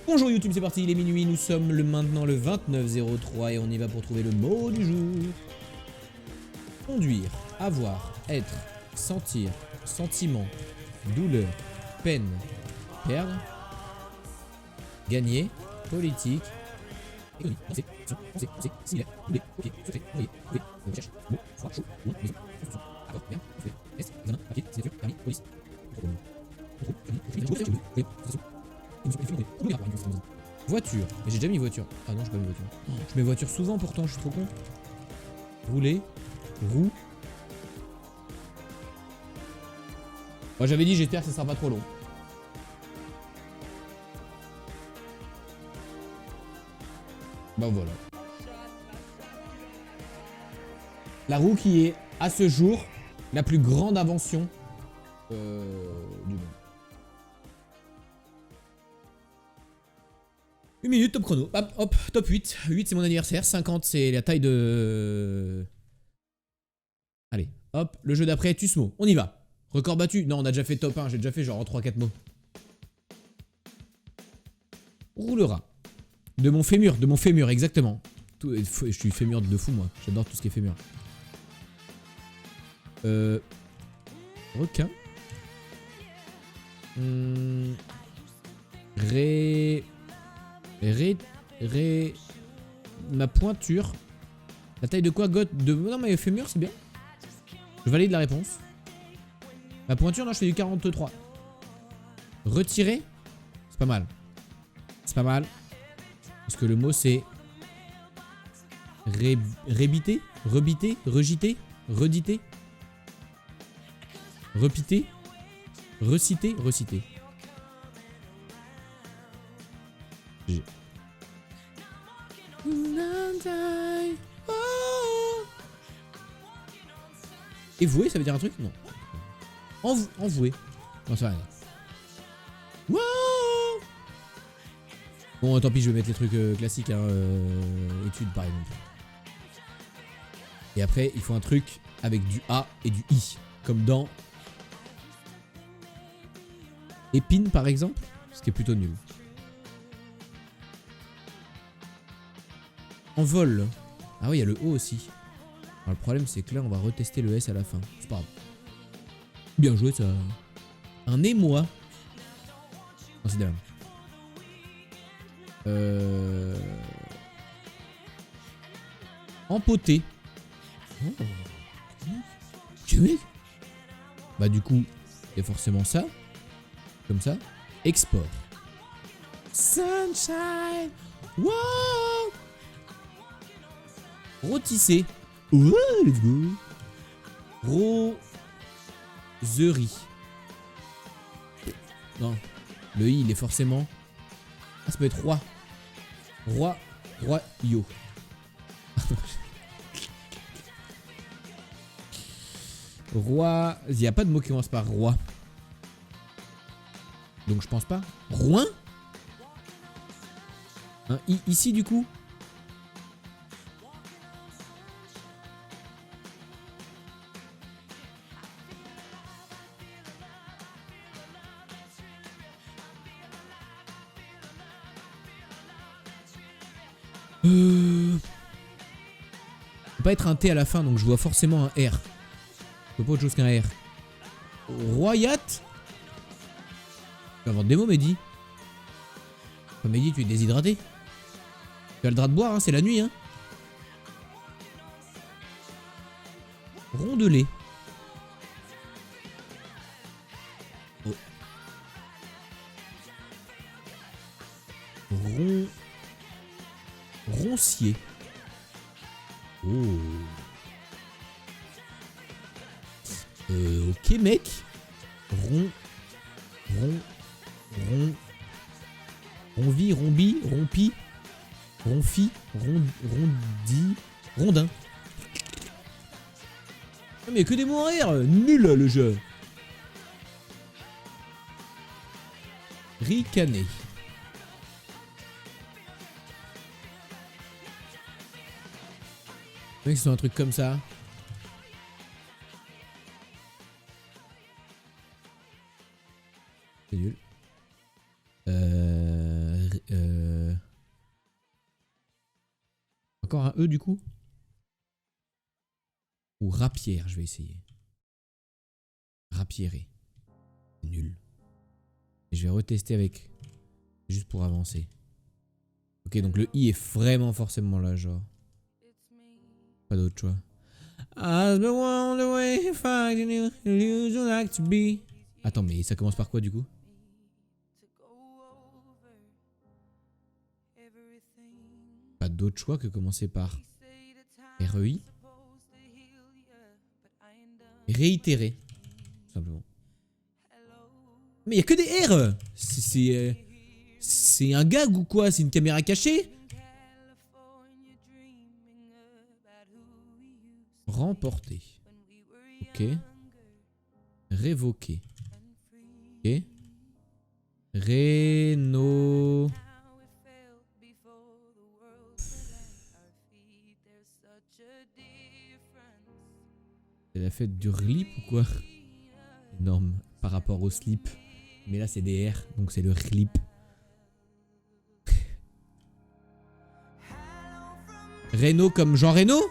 Bonjour YouTube, c'est parti, il est minuit, nous sommes maintenant le 29-03 et on y va pour trouver le mot du jour. Conduire, avoir, être, sentir, sentiment, douleur, peine, perdre, gagner, politique, économie, pensée, similaire, doulé, ok, secret, envoyer, trouver, recherche, mot, froid, chaud, loin, maison, construction, accord, verbe, souffler, test, examen, papier, signature, permis, police, voiture, mais j'ai déjà mis voiture. Ah non, j'ai pas mis voiture. Je mets voiture souvent pourtant, je suis trop con. Rouler, roue. Moi j'avais dit, j'espère que ça sera pas trop long. Bah voilà. La roue qui est, à ce jour, la plus grande invention du monde. 1 minute, top chrono. Hop, hop, top 8. 8 c'est mon anniversaire, 50 c'est la taille de... Allez, hop, le jeu d'après, Tusmo, on y va. Record battu. Non, on a déjà fait top 1, j'ai déjà fait genre 3-4 mots. Roulera. De mon fémur, exactement. Tout, je suis fémur de fou, moi. J'adore tout ce qui est fémur. Requin. Ma pointure. La taille de quoi, God? Non, mais fémur, c'est bien. Je valide la réponse. Ma pointure, non, je fais du 43. Retirer. C'est pas mal. C'est pas mal. Parce que le mot, c'est... Rébiter. Rebiter. Regiter. Rediter. Repiter. Reciter. Reciter. G. Évoué, ça veut dire un truc? Non. Envoué. Non, ça va rien. Wow. Bon, tant pis, je vais mettre les trucs classiques, hein, études par exemple. Et après, il faut un truc avec du A et du I. Comme dans... Épine par exemple. Ce qui est plutôt nul. Envol. Ah oui, il y a le O aussi. Alors, le problème, c'est que là, on va retester le S à la fin. C'est pas grave. Bien joué, ça. Un émoi. Non, c'est derrière. Empoté. Oh. Tu veux? Bah, du coup, il y a forcément ça. Comme ça. Export. Sunshine. Wow. Rôtisser. Ouais, let's go. Roserie. Non. Le I, il est forcément... Ah, ça peut être roi. Yo. Roi... Il n'y a pas de mot qui commence par roi. Donc je pense pas. Rouen. Un I ici du coup. Faut pas être un T à la fin, donc je vois forcément un R. Faut pas autre chose qu'un R. Royat. Tu inventes des mots, Mehdi. Enfin, Mehdi, tu es déshydraté. Tu as le drap de boire, hein, c'est la nuit, hein. Rondelet. Oh. Roncier. Oh. Ok, mec. Ronvi, rombi, rompi, ronfi, rondi, rondin. Ah, mais que des mots en R. Nul le jeu. Ricaner. Mec, c'est un truc comme ça. C'est nul. Encore un E du coup? Ou rapière, je vais essayer. Rapierrer. Nul. Et je vais retester avec... Juste pour avancer. Ok, donc le I est vraiment forcément là, genre. Pas d'autre choix. As the world away, finding you, you like to be. Attends, mais ça commence par quoi du coup? Pas d'autre choix que commencer par REI. Réitérer. Tout simplement. Mais il y a que des R. C'est un gag ou quoi? C'est une caméra cachée? Remporter. Ok. Révoquer. Ok. Réno. C'est la fête du RLIP ou quoi? Énorme par rapport au slip. Mais là c'est des R, donc c'est le RLIP. Reno comme Jean Reno?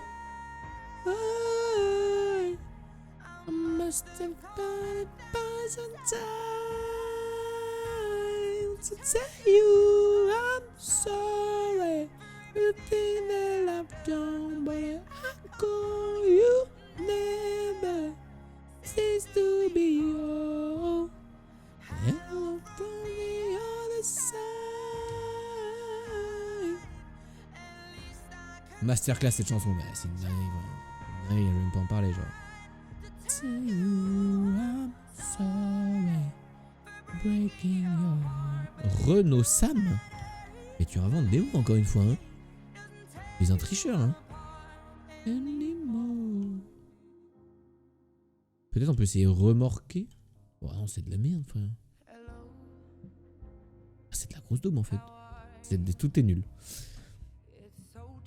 To tell you I'm sorry for the thing that I've done, but I call you never cease to be all. Hello from the other side. Masterclass cette chanson, mais c'est une dinguerie, vraiment. Il ne même pas en parler, genre. Tell you I'm sorry. Breaking your heart. Renault Sam. Mais tu inventes des mots encore une fois, hein. Tu es un tricheur, hein. Peut-être on peut essayer remorquer. Oh non, c'est de la merde, frère. Ah, c'est de la grosse daube en fait. Tout est nul.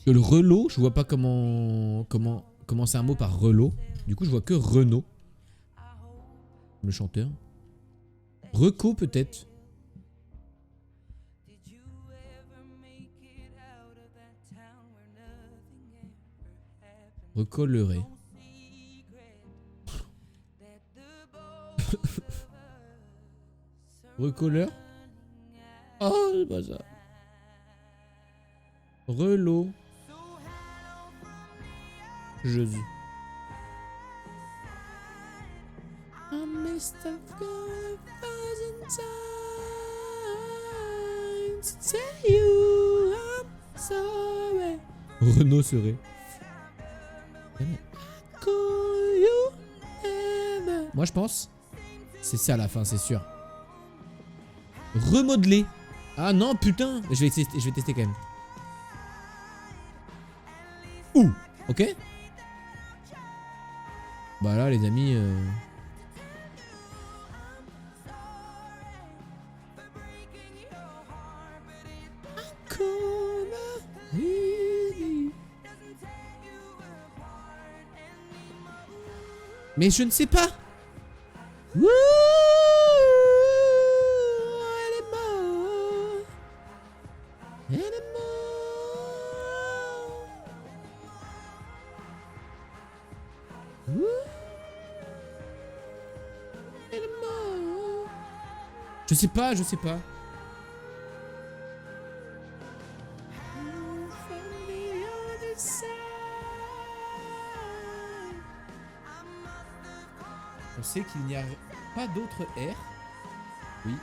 Le relot, je vois pas comment c'est un mot par relot. Du coup, je vois que Renault. Le chanteur. Reco peut-être. Recollerer. Recolleur. Oh, c'est pas ça. Relot. Jésus. Renault serait. Moi je pense. C'est ça à la fin, c'est sûr. Remodeler. Ah non, putain. Je vais tester quand même. Ouh. Ok. Bah là les amis. Mais je ne sais pas. Wouh, elle est morte. Elle est morte. Wouh, elle est morte. Je sais pas. On sait qu'il n'y a pas d'autre R. Oui.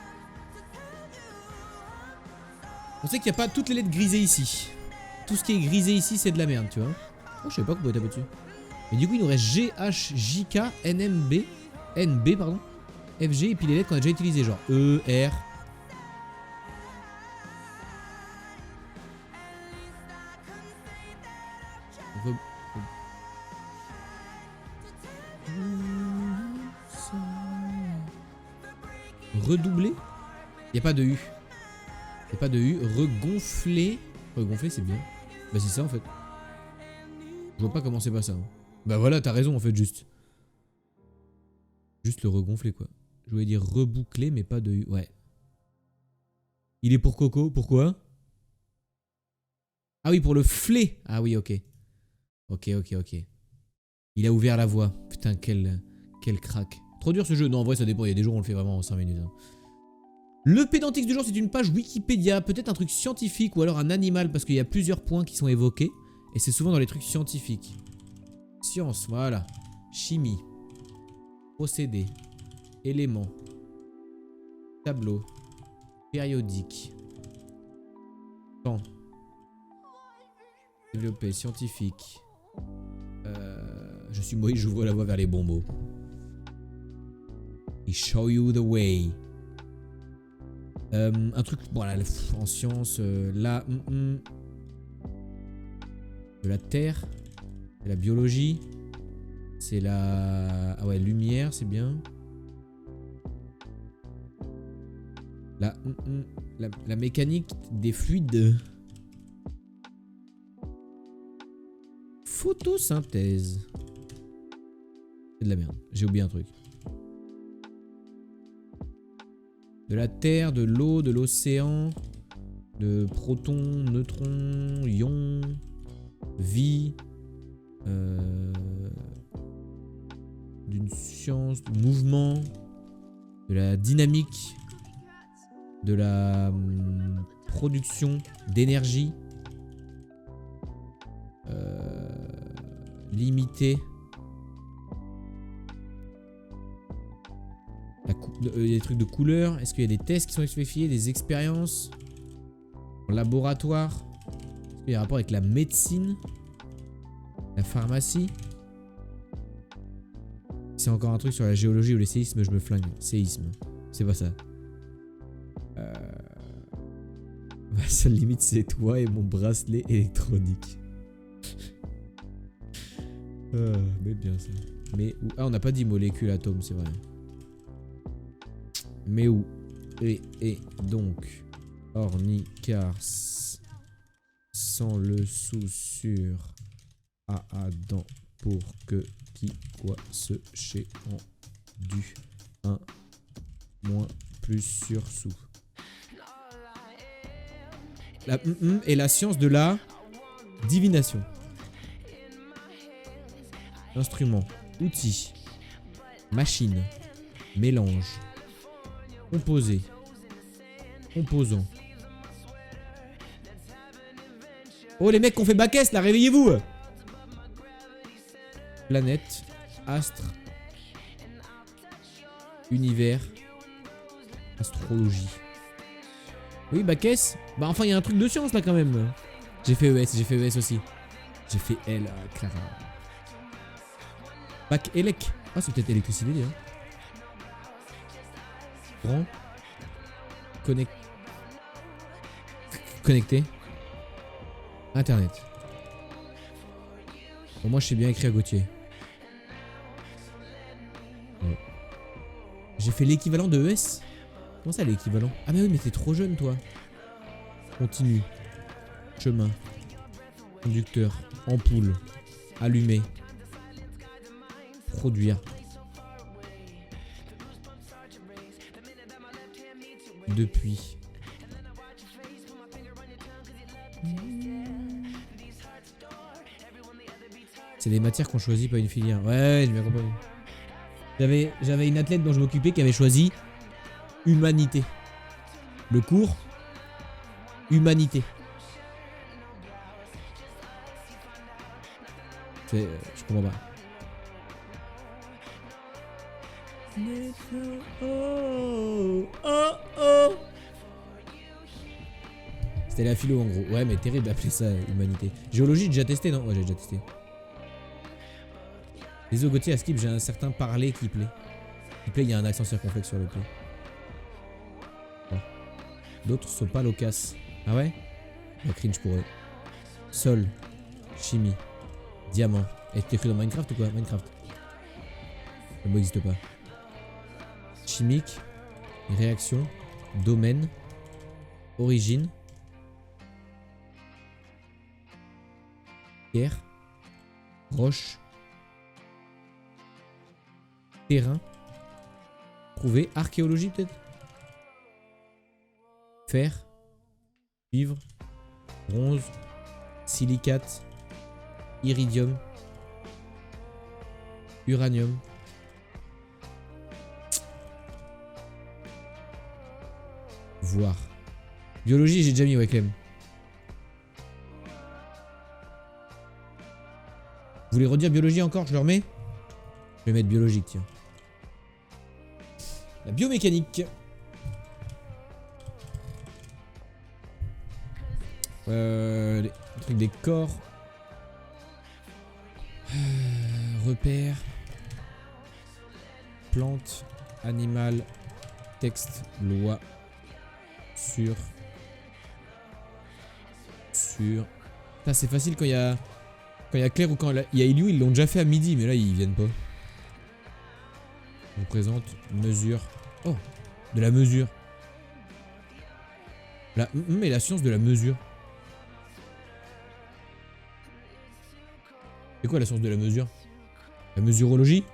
On sait qu'il n'y a pas toutes les lettres grisées ici. Tout ce qui est grisé ici, c'est de la merde, tu vois. Oh, je savais pas qu'on pouvait taper dessus. Et du coup, il nous reste G, H, J, K, N, M, B. N, B, pardon. F, G, et puis les lettres qu'on a déjà utilisées, genre E, R. Redoubler. Il n'y a pas de U. Il n'y a pas de U. Regonfler. Regonfler, c'est bien. Bah, c'est ça en fait. Je vois pas comment c'est pas ça. Hein. Bah voilà, t'as raison en fait, juste. Juste le regonfler quoi. Je voulais dire reboucler, mais pas de U. Ouais. Il est pour Coco. Pourquoi? Ah oui, pour le flé. Ah oui, ok. Ok. Il a ouvert la voie. Putain, quel crack. Trop dur ce jeu. Non, en vrai, ça dépend. Il y a des jours où on le fait vraiment en 5 minutes. Hein. Le pédantix du jour, c'est une page Wikipédia. Peut-être un truc scientifique ou alors un animal parce qu'il y a plusieurs points qui sont évoqués. Et c'est souvent dans les trucs scientifiques. Science, voilà. Chimie. Procédé. Éléments. Tableau. Périodique. Temps. Développé. Scientifique. Je suis Moïse, j'ouvre la voie vers les bons mots. He show you the way. Un truc, voilà, en science, là, de la terre, de la biologie, c'est la, ah ouais, lumière, c'est bien. La mécanique des fluides. Photosynthèse. C'est de la merde, j'ai oublié un truc. De la terre, de l'eau, de l'océan, de protons, neutrons, ions, vie, d'une science, du mouvement, de la dynamique, de la production d'énergie, limitée. Il y a des trucs de couleur. Est-ce qu'il y a des tests qui sont effectués, des expériences en laboratoire? Est-ce qu'il y a un rapport avec la médecine, la pharmacie? C'est encore un truc sur la géologie ou les séismes, je me flingue. Séisme, c'est pas ça. Ma seule limite c'est toi et mon bracelet électronique. Mais bien ça. Mais où? Ah, on n'a pas dit molécule, atome, c'est vrai. Mais où? Et donc, ornicars sans le sou sur à Adam pour que qui quoi se chez en du 1 moins plus sur sous. La est la science de la divination. Instrument, outil, machine, mélange, composé, composant. Oh les mecs qu'on fait bac S là, réveillez-vous! Planète, astre, univers, astrologie. Oui, bac S. Bah enfin il y a un truc de science là quand même. J'ai fait ES aussi. J'ai fait L, Clara. Bac élec. Ah c'est peut-être électricité déjà. Grand. Connecté. Internet. Bon, moi je sais bien écrire Gauthier. Ouais. J'ai fait l'équivalent de ES. Comment ça l'équivalent? Ah mais oui mais t'es trop jeune toi. Continue. Chemin. Conducteur. Ampoule. Allumer. Produire. Depuis. C'est des matières qu'on choisit, pas une filière. Ouais, j'ai bien compris. J'avais une athlète dont je m'occupais qui avait choisi humanité. Le cours humanité. Je comprends pas. C'était la philo en gros. Ouais mais terrible d'appeler ça humanité. Géologie j'ai déjà testé non? Ouais j'ai déjà testé. Les Gauthier à skip j'ai un certain parler qui plaît. Qui plaît il y a un accent circonflexe sur le plaît. Bon. D'autres sont pas loquaces. Ah ouais? Bah cringe pour eux. Sol. Chimie. Diamant. Et t'es écrit dans Minecraft ou quoi? Minecraft. Le mot n'existe pas. Chimique. Réaction. Domaine. Origine. Terre. Roche. Terrain. Trouver. Archéologie peut-être. Fer. cuivre, bronze, silicate, iridium, uranium. Voir. Biologie, j'ai déjà mis, ouais, quand même. Vous voulez redire biologie encore? Je le remets? Je vais mettre biologique, tiens. La biomécanique. Les trucs des corps. Repères. Plantes. Animal. Texte. Loi. Sur. Ça c'est facile quand il y a... Quand il y a Claire ou quand il y a Ilyu, ils l'ont déjà fait à midi, mais là ils viennent pas. On présente mesure. Oh, de la mesure. Mais la science de la mesure. C'est quoi la science de la mesure? La mesurologie?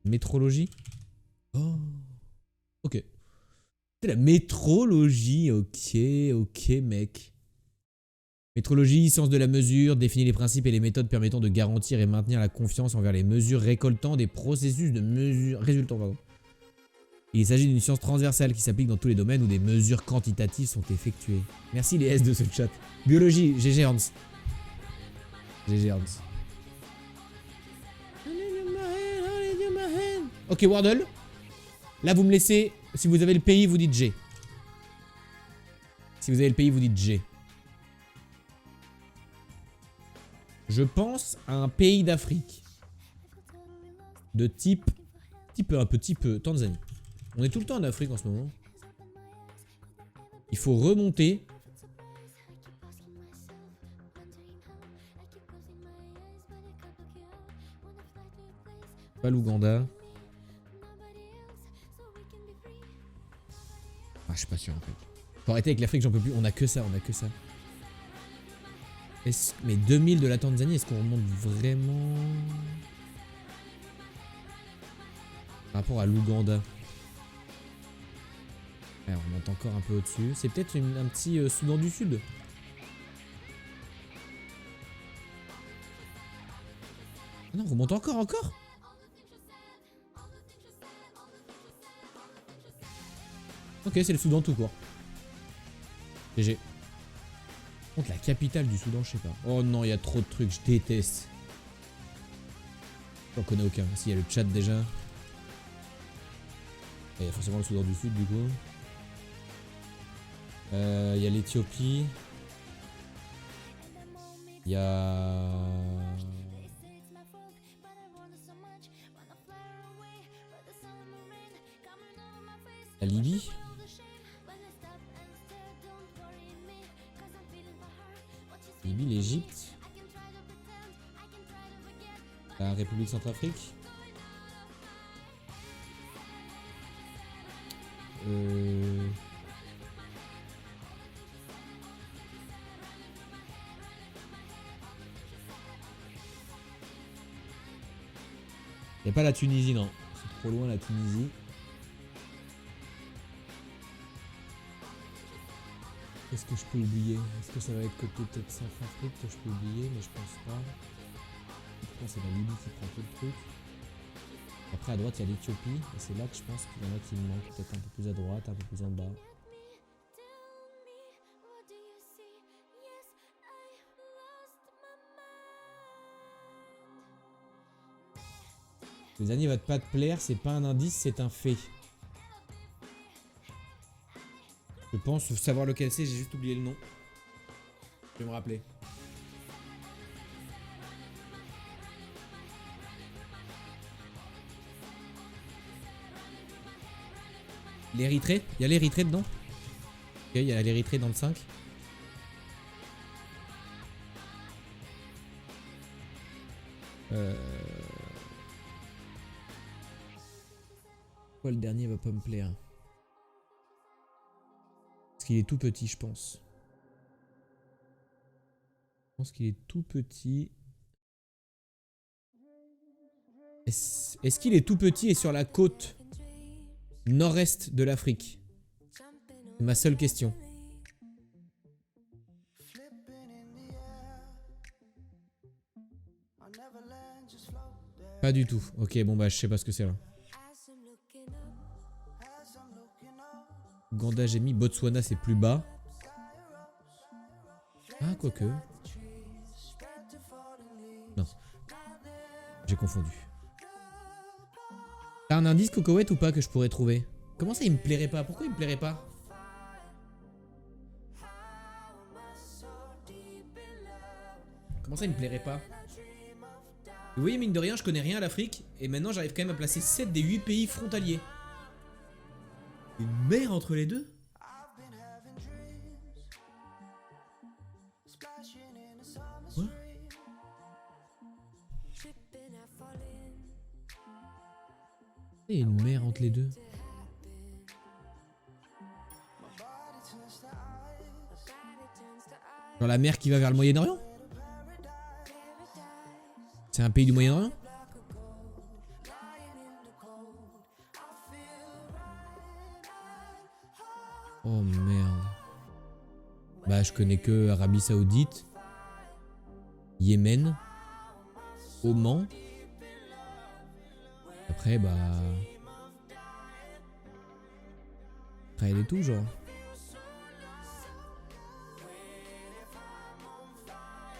Métrologie? Oh. Ok. C'est la métrologie. Ok mec. Métrologie, science de la mesure, définit les principes et les méthodes permettant de garantir et maintenir la confiance envers les mesures récoltant des processus de mesure résultant. Pardon. Il s'agit d'une science transversale qui s'applique dans tous les domaines où des mesures quantitatives sont effectuées. Merci les S de ce chat. Biologie, GG Hans. GG Hans. Ok, Wordle. Là, vous me laissez... Si vous avez le pays, vous dites G. Si vous avez le pays, vous dites G. Je pense à un pays d'Afrique. De type... un peu type Tanzanie. On est tout le temps en Afrique en ce moment. Il faut remonter. Pas l'Ouganda. Ah, je suis pas sûr en fait. Faut arrêter avec l'Afrique, j'en peux plus. On a que ça, Mais 2000 de la Tanzanie, est-ce qu'on remonte vraiment par rapport à l'Ouganda? Ouais, on remonte encore un peu au-dessus. C'est peut-être un petit Soudan du Sud. Ah non, on remonte encore. Ok, c'est le Soudan tout court. GG. Contre la capitale du Soudan, je sais pas. Oh non, il y a trop de trucs, je déteste. J'en connais aucun. S'il y a le Tchad déjà. Il y a forcément le Soudan du Sud du coup. Il y a l'Éthiopie. Il y a... la Libye. Libye, l'Égypte. La République Centrafrique. Y a pas la Tunisie, non. C'est trop loin la Tunisie. Qu'est-ce que je peux oublier? Est-ce que ça va être côté peut-être Centrafrique que je peux oublier? Mais je pense pas. Je pense que c'est la Libye qui prend tout le truc. Après à droite il y a l'Éthiopie. Et c'est là que je pense qu'il y en a qui me manquent. Peut-être un peu plus à droite, un peu plus en bas. Le dernier va pas te plaire, c'est pas un indice, c'est un fait. Je pense savoir lequel c'est, j'ai juste oublié le nom. Je vais me rappeler. L'Érythrée? Il y a l'Érythrée dedans? Ok, il y a l'Érythrée dans le 5. Pourquoi le dernier va pas me plaire? Parce qu'il est tout petit, je pense. Je pense qu'il est tout petit. Est-ce qu'il est tout petit et sur la côte nord-est de l'Afrique? C'est ma seule question. Pas du tout. Ok, bon bah je sais pas ce que c'est là. Ouganda, j'ai mis. Botswana, c'est plus bas. Ah, quoique. Non. J'ai confondu. T'as un indice cocoette ou pas que je pourrais trouver? Comment ça il me plairait pas? Pourquoi il me plairait pas? Comment ça il me plairait pas? Vous voyez, mine de rien, je connais rien à l'Afrique. Et maintenant, j'arrive quand même à placer 7 des 8 pays frontaliers. Une mer entre les deux? Quoi? Il y a une mer entre les deux. Genre la mer qui va vers le Moyen-Orient? C'est un pays du Moyen-Orient? Oh merde. Bah je connais que Arabie Saoudite, Yémen, Oman. Après bah... Après elle est tout genre.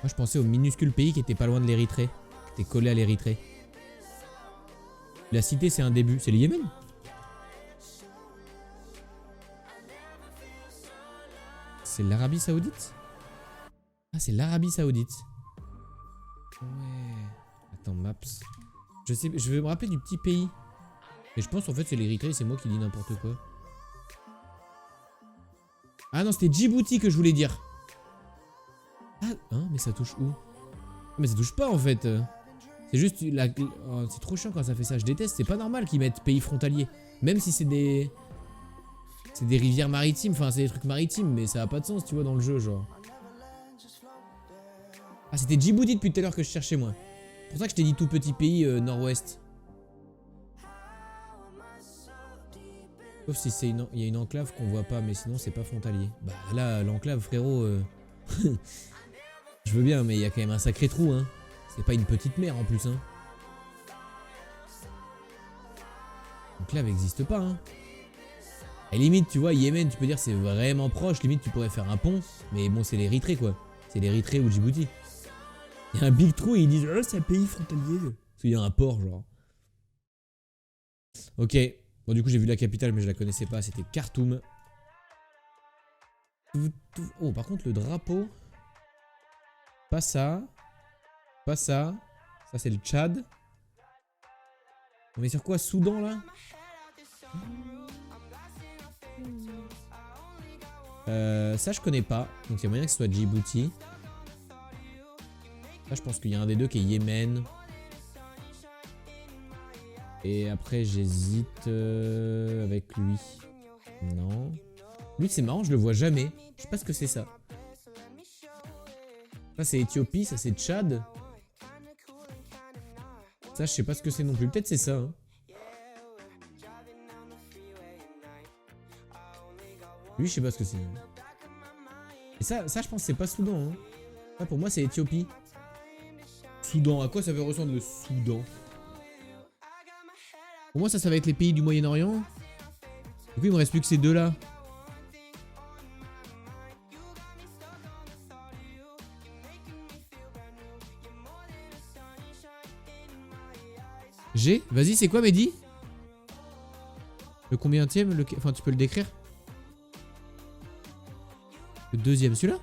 Moi je pensais au minuscule pays qui était pas loin de l'Érythrée. Qui était collé à l'Érythrée. La cité c'est un début. C'est le Yémen? C'est l'Arabie Saoudite? Ah c'est l'Arabie Saoudite. Ouais. Attends, maps. Je sais, je vais me rappeler du petit pays. Et je pense en fait c'est l'Érythrée, c'est moi qui dis n'importe quoi. Ah non, c'était Djibouti que je voulais dire. Ah, hein, mais ça touche où? Mais ça touche pas en fait. C'est juste la... Oh, c'est trop chiant quand ça fait ça, je déteste. C'est pas normal qu'ils mettent pays frontalier. Même si c'est des... C'est des rivières maritimes, enfin c'est des trucs maritimes, mais ça a pas de sens tu vois dans le jeu genre. Ah c'était Djibouti depuis tout à l'heure que je cherchais moi. C'est pour ça que je t'ai dit tout petit pays nord-ouest. Sauf si c'est une... Il y a une enclave qu'on voit pas, mais sinon c'est pas frontalier. Bah là l'enclave frérot... Je veux bien mais il y a quand même un sacré trou hein. C'est pas une petite mer en plus hein. L'enclave n'existe pas hein. Et limite tu vois Yémen tu peux dire c'est vraiment proche. Limite tu pourrais faire un pont. Mais bon c'est l'Érythrée quoi. C'est l'Érythrée ou Djibouti. Il y a un big trou et ils disent oh, c'est un pays frontalier. Parce qu'il y a un port genre. Ok. Bon du coup j'ai vu la capitale mais je la connaissais pas. C'était Khartoum. Oh par contre le drapeau. Pas ça. Pas ça. Ça c'est le Tchad. On est sur quoi? Soudan là? Ça je connais pas. Donc il y a moyen que ce soit Djibouti. Là je pense qu'il y a un des deux qui est Yémen. Et après j'hésite avec lui. Non. Lui c'est marrant, je le vois jamais. Je sais pas ce que c'est ça. Ça c'est Éthiopie, ça c'est Tchad. Ça je sais pas ce que c'est non plus. Peut-être c'est ça. Hein. Lui je sais pas ce que c'est. Et ça je pense que c'est pas Soudan. Hein. Ça pour moi c'est Éthiopie. Soudan, à quoi ça veut ressembler le Soudan? Pour moi ça va être les pays du Moyen-Orient. Du coup il me reste plus que ces deux là. G, vas-y c'est quoi Mehdi? Le combienième le... Enfin tu peux le décrire? Le deuxième, celui-là?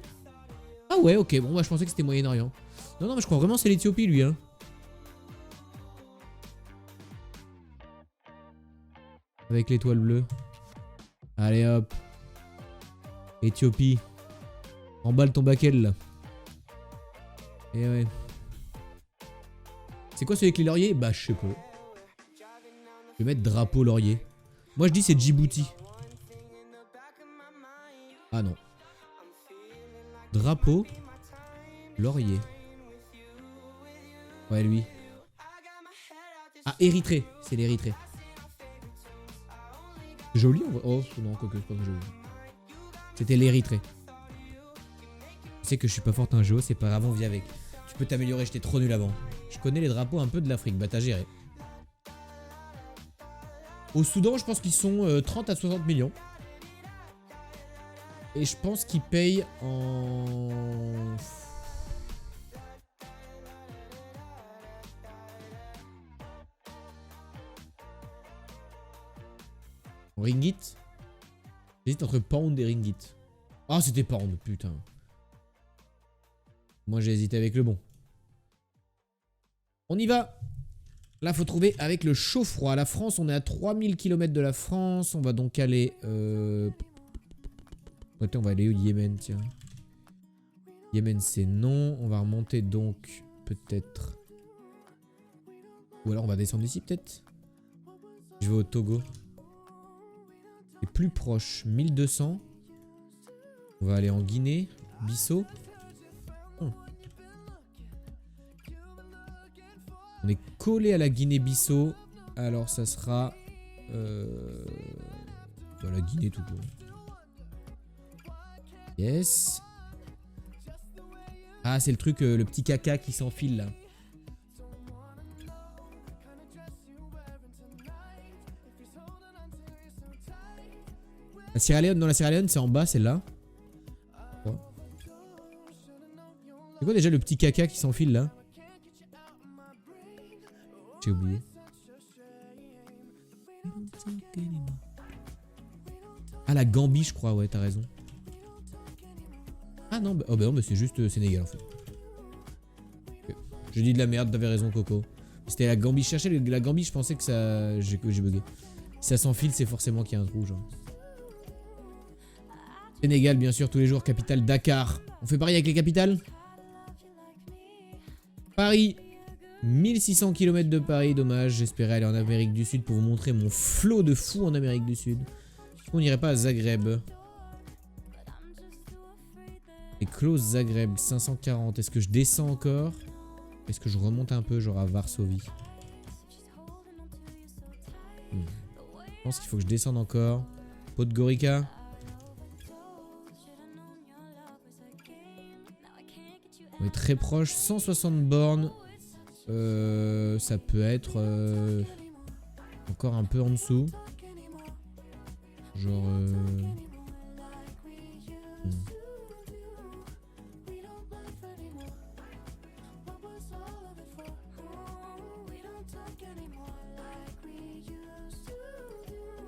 Ah ouais ok, bon bah je pensais que c'était Moyen-Orient. Non non mais je crois vraiment c'est l'Éthiopie lui hein. Avec l'étoile bleue. Allez hop. Éthiopie. Emballe ton baquel là. Et ouais. C'est quoi celui avec les lauriers? Bah je sais pas. Je vais mettre drapeau laurier. Moi je dis c'est Djibouti. Ah non. Drapeau laurier. Ouais lui. Ah, Érythrée. C'est l'Érythrée. Joli en vrai. Oh non, quoique c'est pas très joli. C'était l'Érythrée. Je sais que je suis pas forte en géo, c'est pas grave, on vit avec. Tu peux t'améliorer, j'étais trop nul avant. Je connais les drapeaux un peu de l'Afrique, bah t'as géré. Au Soudan, je pense qu'ils sont 30 à 60 millions. Et je pense qu'ils payent en... ringgit. J'hésite entre pound et ringgit. Ah, c'était pound, putain. Moi, j'ai hésité avec le bon. On y va. Là, faut trouver avec le chaud-froid. La France, on est à 3000 km de la France. On va donc aller... Attends, on va aller au Yémen, tiens. Yémen, c'est non. On va remonter donc, peut-être... Ou alors, on va descendre ici, peut-être. Je vais au Togo. C'est plus proche, 1200. On va aller en Guinée, Bissau. On est collé à la Guinée-Bissau. Alors ça sera... la Guinée tout court. Yes. Ah, c'est le truc, le petit caca qui s'enfile là. La Sierra Leone, non, la Sierra Leone c'est en bas, c'est là. Oh. C'est quoi déjà le petit caca qui s'enfile là? J'ai oublié. Ah, la Gambie, je crois, ouais, t'as raison. Ah non, bah, oh bah non, bah c'est juste Sénégal en fait. Okay. J'ai dit de la merde, t'avais raison, Coco. C'était la Gambie. Je cherchais la Gambie, je pensais que ça. J'ai bugué. Si ça s'enfile, c'est forcément qu'il y a un trou, genre. Sénégal, bien sûr, tous les jours, capitale Dakar. On fait pareil avec les capitales? Paris. 1600 km de Paris, dommage. J'espérais aller en Amérique du Sud pour vous montrer mon flot de fou en Amérique du Sud. On n'irait pas à Zagreb. Et close Zagreb, 540. Est-ce que je descends encore? Est-ce que je remonte un peu, genre à Varsovie? Je pense qu'il faut que je descende encore. Podgorica. On est très proche. 160 bornes. Ça peut être encore un peu en dessous. Genre...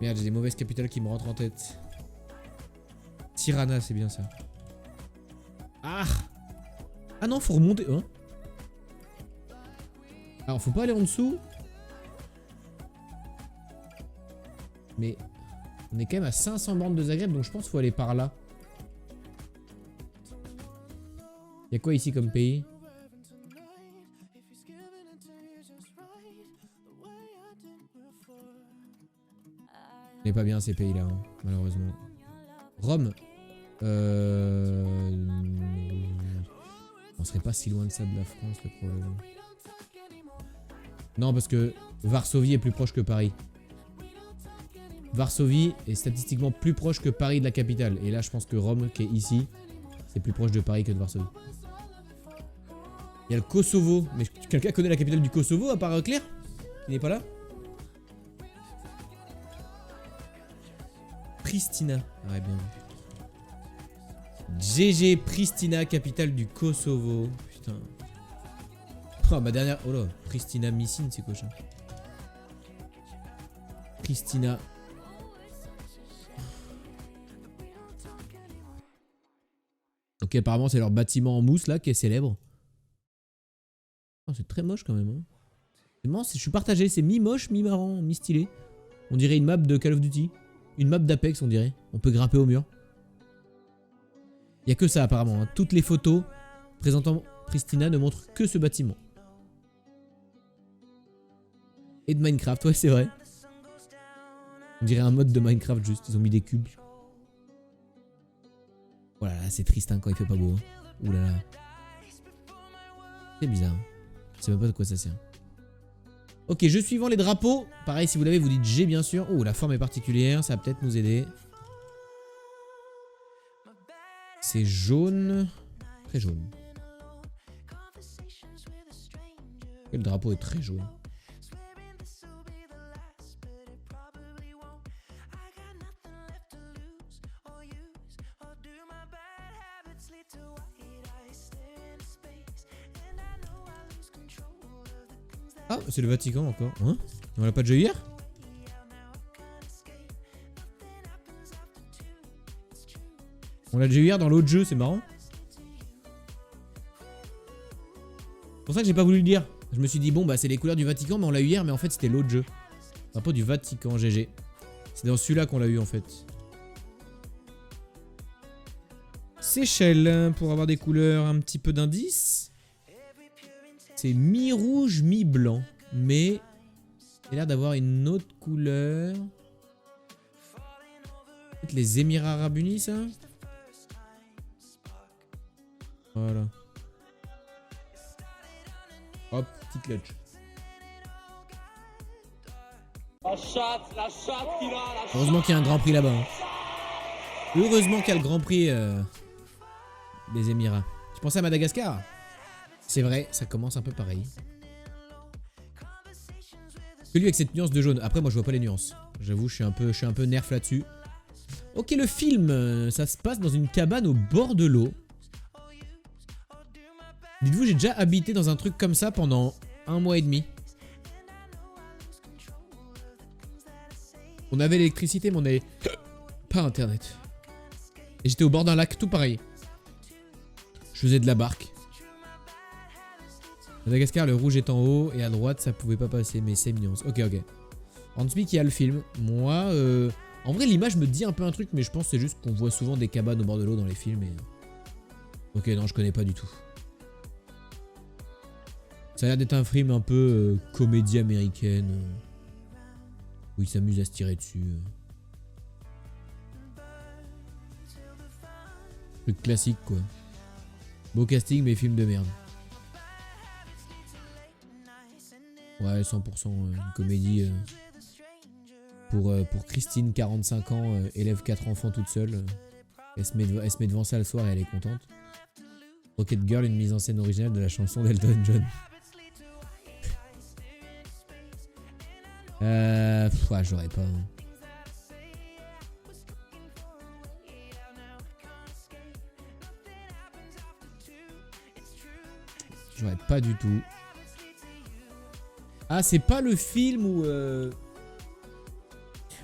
Merde, j'ai des mauvaises capitales qui me rentrent en tête. Tirana, c'est bien ça. Ah! Ah non, faut remonter. Hein? Alors, faut pas aller en dessous. Mais on est quand même à 500 bornes de Zagreb, donc je pense qu'il faut aller par là. Y'a quoi ici comme pays? On est pas bien ces pays-là, hein, malheureusement. Rome. On serait pas si loin de ça de la France, le problème. Non, parce que Varsovie est plus proche que Paris. Varsovie est statistiquement plus proche que Paris de la capitale. Et là, je pense que Rome, qui est ici, c'est plus proche de Paris que de Varsovie. Il y a le Kosovo. Mais quelqu'un connaît la capitale du Kosovo à part Claire? Il n'est pas là? Pristina. Ouais, bien vu. GG Pristina, capitale du Kosovo. Putain. Oh, ma dernière... Oh là, Pristina Missine, c'est quoi ça? Pristina. Ok, apparemment, c'est leur bâtiment en mousse, là, qui est célèbre. Oh, c'est très moche, quand même. Hein. C'est marrant, je suis partagé. C'est mi-moche, mi-marrant, mi-stylé. On dirait une map de Call of Duty. Une map d'Apex, on dirait. On peut grimper au mur. Il n'y a que ça, apparemment. Hein. Toutes les photos présentant Pristina ne montrent que ce bâtiment. Et de Minecraft, ouais, c'est vrai. On dirait un mode de Minecraft, juste. Ils ont mis des cubes. Oh là là, c'est triste hein, quand il fait pas beau. Hein. Ouh là là. C'est bizarre. Hein. Je sais même pas de quoi ça sert. Ok, jeu suivant, les drapeaux. Pareil, si vous l'avez, vous dites G bien sûr. Oh, la forme est particulière, ça va peut-être nous aider. C'est jaune. Très jaune. Le drapeau est très jaune. Ah, c'est le Vatican encore. Hein? On l'a pas déjà eu hier? On l'a déjà eu hier dans l'autre jeu, c'est marrant. C'est pour ça que j'ai pas voulu le dire. Je me suis dit, bon, bah c'est les couleurs du Vatican, mais on l'a eu hier, mais en fait c'était l'autre jeu. Drapeau du Vatican, GG. C'est dans celui-là qu'on l'a eu en fait. Seychelles, pour avoir des couleurs, un petit peu d'indices. C'est mi-rouge, mi-blanc. Mais il a l'air d'avoir une autre couleur. Peut-être les Émirats Arabes Unis, ça? Voilà. Hop, petit clutch. La chatte qu'il a, la chatte. Heureusement qu'il y a un Grand Prix là-bas. Hein. Heureusement qu'il y a le Grand Prix des Émirats. Tu pensais à Madagascar? C'est vrai, ça commence un peu pareil. Que lui avec cette nuance de jaune. Après, moi, je vois pas les nuances. J'avoue, je suis un peu nerf là-dessus. Ok, le film, ça se passe dans une cabane au bord de l'eau. Dites-vous, j'ai déjà habité dans un truc comme ça pendant 1 mois et demi. On avait l'électricité, mais on avait pas internet. Et j'étais au bord d'un lac, tout pareil. Je faisais de la barque. Madagascar, le rouge est en haut et à droite, ça pouvait pas passer, mais c'est mignon. Ok, ok. Hansby qui a le film. Moi, en vrai, l'image me dit un peu un truc, mais je pense que c'est juste qu'on voit souvent des cabanes au bord de l'eau dans les films. Et... Ok, non, je connais pas du tout. Ça a l'air d'être un film un peu comédie américaine. Où il s'amuse à se tirer dessus. Truc classique, quoi. Beau casting, mais film de merde. Ouais, 100% une comédie pour Christine, 45 ans, élève 4 enfants toute seule. Elle se met devant ça le soir et elle est contente. Rocket Girl, une mise en scène originale de la chanson d'Elton John. Ouais, j'aurais pas. Hein. J'aurais pas du tout. Ah, c'est pas le film où...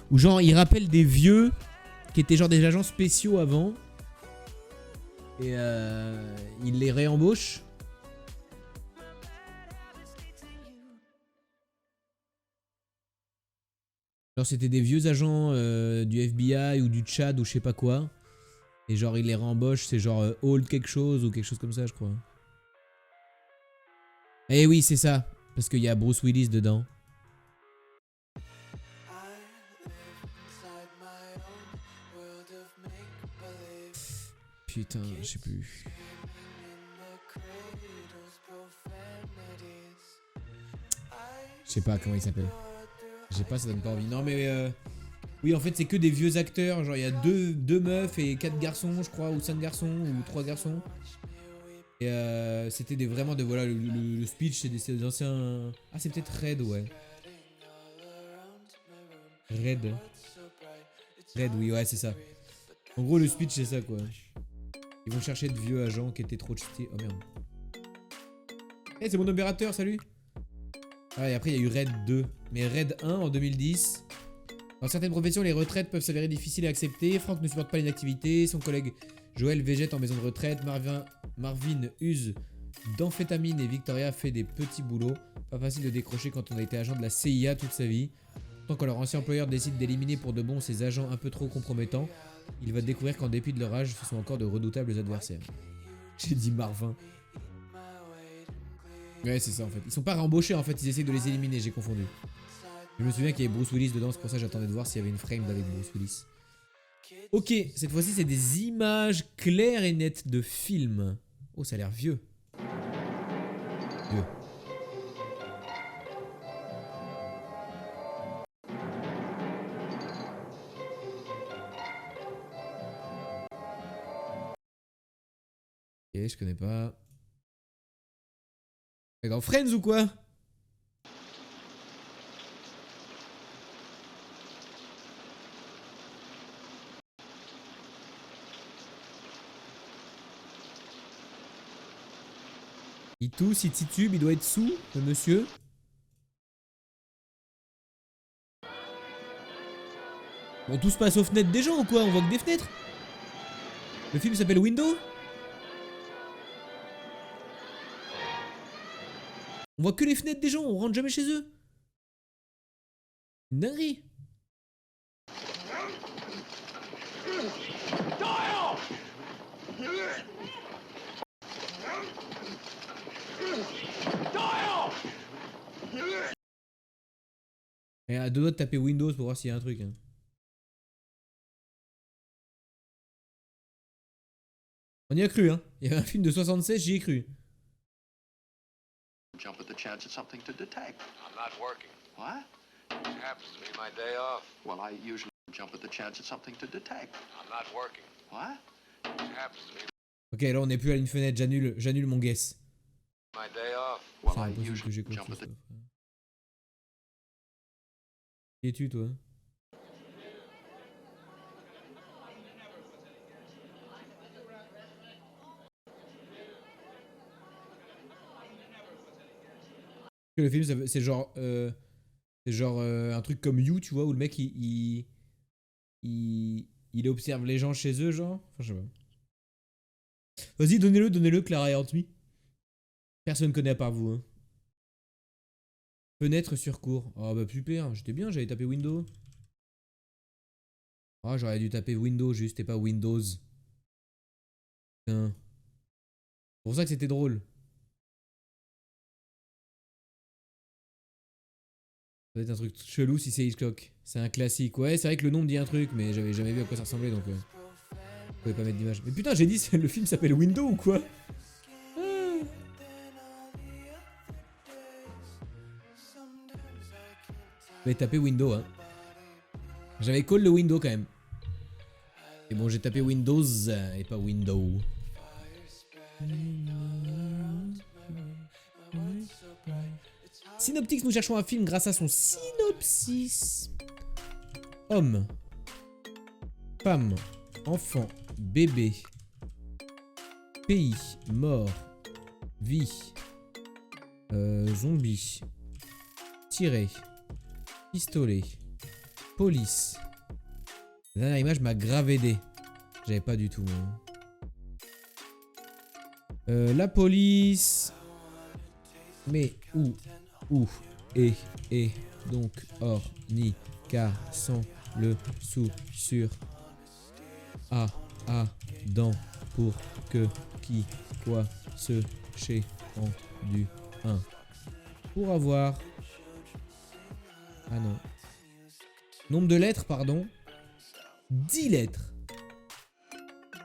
Où genre, il rappelle des vieux qui étaient genre des agents spéciaux avant. Et il les réembauche. Genre, c'était des vieux agents du FBI ou du Tchad ou je sais pas quoi. Et genre, il les réembauche, c'est genre Old quelque chose ou quelque chose comme ça, je crois. Eh oui, c'est ça. Parce qu'il y a Bruce Willis dedans. Putain, je sais plus. Je sais pas comment il s'appelle. Je sais pas, ça donne pas envie. Non mais oui, en fait c'est que des vieux acteurs. Genre il y a deux meufs et 4 garçons, je crois, ou 5 garçons, ou 3 garçons. Et c'était vraiment de... Voilà, le speech, c'est des anciens... Ah, c'est peut-être Red, ouais. Red. Red, oui, ouais, c'est ça. En gros, le speech, c'est ça, quoi. Ils vont chercher de vieux agents qui étaient trop cheatés. Oh merde. Eh, c'est mon opérateur, salut. Ah, et après, il y a eu Red 2. Mais Red 1 en 2010. Dans certaines professions, les retraites peuvent s'avérer difficiles à accepter. Franck ne supporte pas l'inactivité. Son collègue Joël végète en maison de retraite. Marvin use d'amphétamine et Victoria fait des petits boulots. Pas facile de décrocher quand on a été agent de la CIA toute sa vie. Tant que leur ancien employeur décide d'éliminer pour de bon ces agents un peu trop compromettants, il va découvrir qu'en dépit de leur âge, ce sont encore de redoutables adversaires. J'ai dit Marvin. Ouais, c'est ça en fait. Ils sont pas réembauchés en fait, ils essayent de les éliminer, j'ai confondu. Je me souviens qu'il y avait Bruce Willis dedans, c'est pour ça que j'attendais de voir s'il y avait une frame avec Bruce Willis. Ok, cette fois-ci c'est des images claires et nettes de films. Oh, ça a l'air vieux. Vieux. Ok, je connais pas. T'es dans Friends ou quoi? Il tousse, il titube, il doit être sous, le monsieur. Bon, tout se passe aux fenêtres des gens ou quoi? On voit que des fenêtres. Le film s'appelle Window? On voit que les fenêtres des gens, on rentre jamais chez eux. Une dinguerie. Et à deux doigts de taper Windows pour voir s'il y a un truc. Hein. On y a cru, hein. Il y avait un film de 76, j'y ai cru. Jump at the chance at something to detect. I'm not working. What? It happens to be my day off. Well, I usually jump at the chance at something to detect. I'm not working. What? It happens to be Ok, là on est plus à une fenêtre, j'annule mon guess. my day off. Well, C'est I impossible que usually j'ai compris jump at ça. the... Qui es-tu toi? Le film, c'est genre, un truc comme You, tu vois, où le mec il observe les gens chez eux, genre. Enfin, je sais pas. Vas-y, donnez-le, Clara et Anthony. Personne connaît à part vous. Hein. Fenêtre sur cours. Oh bah super, j'étais bien, j'avais tapé Windows. Ah, j'aurais dû taper Windows juste et pas Windows. Putain. C'est pour ça que c'était drôle. Ça doit être un truc chelou si c'est Hitchcock. C'est un classique. Ouais, c'est vrai que le nom me dit un truc, mais j'avais jamais vu à quoi ça ressemblait donc. Je pouvais pas mettre d'image. Mais putain, j'ai dit le film s'appelle Window ou quoi? J'avais tapé Window, hein. J'avais call le window quand même. Et bon, j'ai tapé Windows et pas Window. Synoptics, nous cherchons un film grâce à son synopsis. Homme, femme, enfant, bébé, pays, mort, vie, zombie, tiré, pistolet, police. La dernière image m'a grave aidé. J'avais pas du tout. La police. Mais où et donc or ni car sans le sous sur a dans pour que qui quoi ce chez en du 1 pour avoir non nombre de lettres pardon 10 lettres.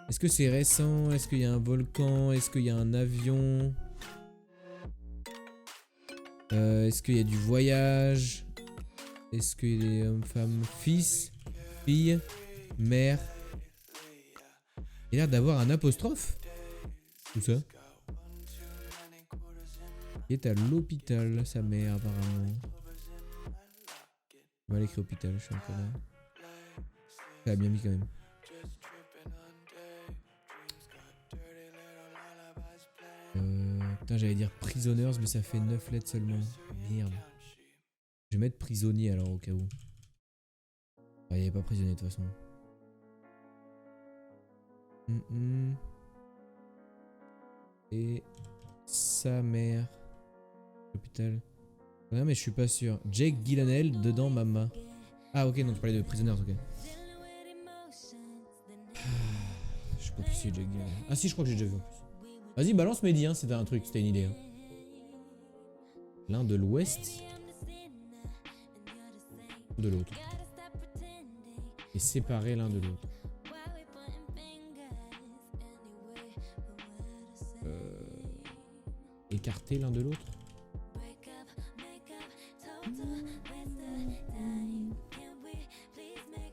Est-ce que c'est récent? Est-ce qu'il y a un volcan? Est-ce qu'il y a un avion? Est-ce qu'il y a du voyage? Est-ce qu'il y a des hommes, femmes, fils, fille, mère? Il a l'air d'avoir un apostrophe. Où ça? Il est à l'hôpital, sa mère apparemment. On va l'écrire hôpital, je suis un connard. Ça a bien mis quand même. Putain, j'allais dire prisoners, mais ça fait 9 lettres seulement. Merde. Je vais mettre prisonnier alors au cas où. Ah, il n'y avait pas prisonnier de toute façon. Et sa mère. L'hôpital. Non, mais je suis pas sûr. Jake Gyllenhaal dedans Mama. Ah, ok, non, tu parlais de prisoners, ok. Je sais pas qui c'est Jake Gyllenhaal. Ah, si, je crois que j'ai déjà vu en plus. Vas-y, balance Mehdi, hein, c'était un truc, c'était une idée. Hein. L'un de l'ouest. De l'autre. Et séparés l'un de l'autre. Écartés l'un de l'autre.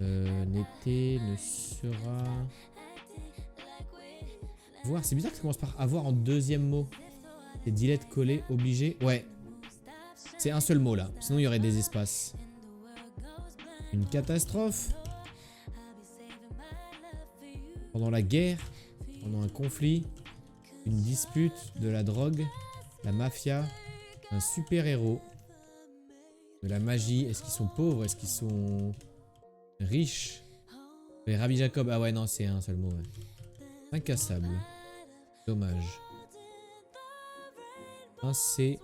N'était, ne sera. Voir, c'est bizarre que ça commence par avoir en deuxième mot. C'est dilette, coller, obligé. Ouais. C'est un seul mot là. Sinon il y aurait des espaces. Une catastrophe. Pendant la guerre. Pendant un conflit. Une dispute. De la drogue. La mafia. Un super-héros. De la magie. Est-ce qu'ils sont pauvres? Est-ce qu'ils sont riches? Les Rabbi Jacob. Ah ouais, non, c'est un seul mot. Ouais. Incassable. Dommage. Un C.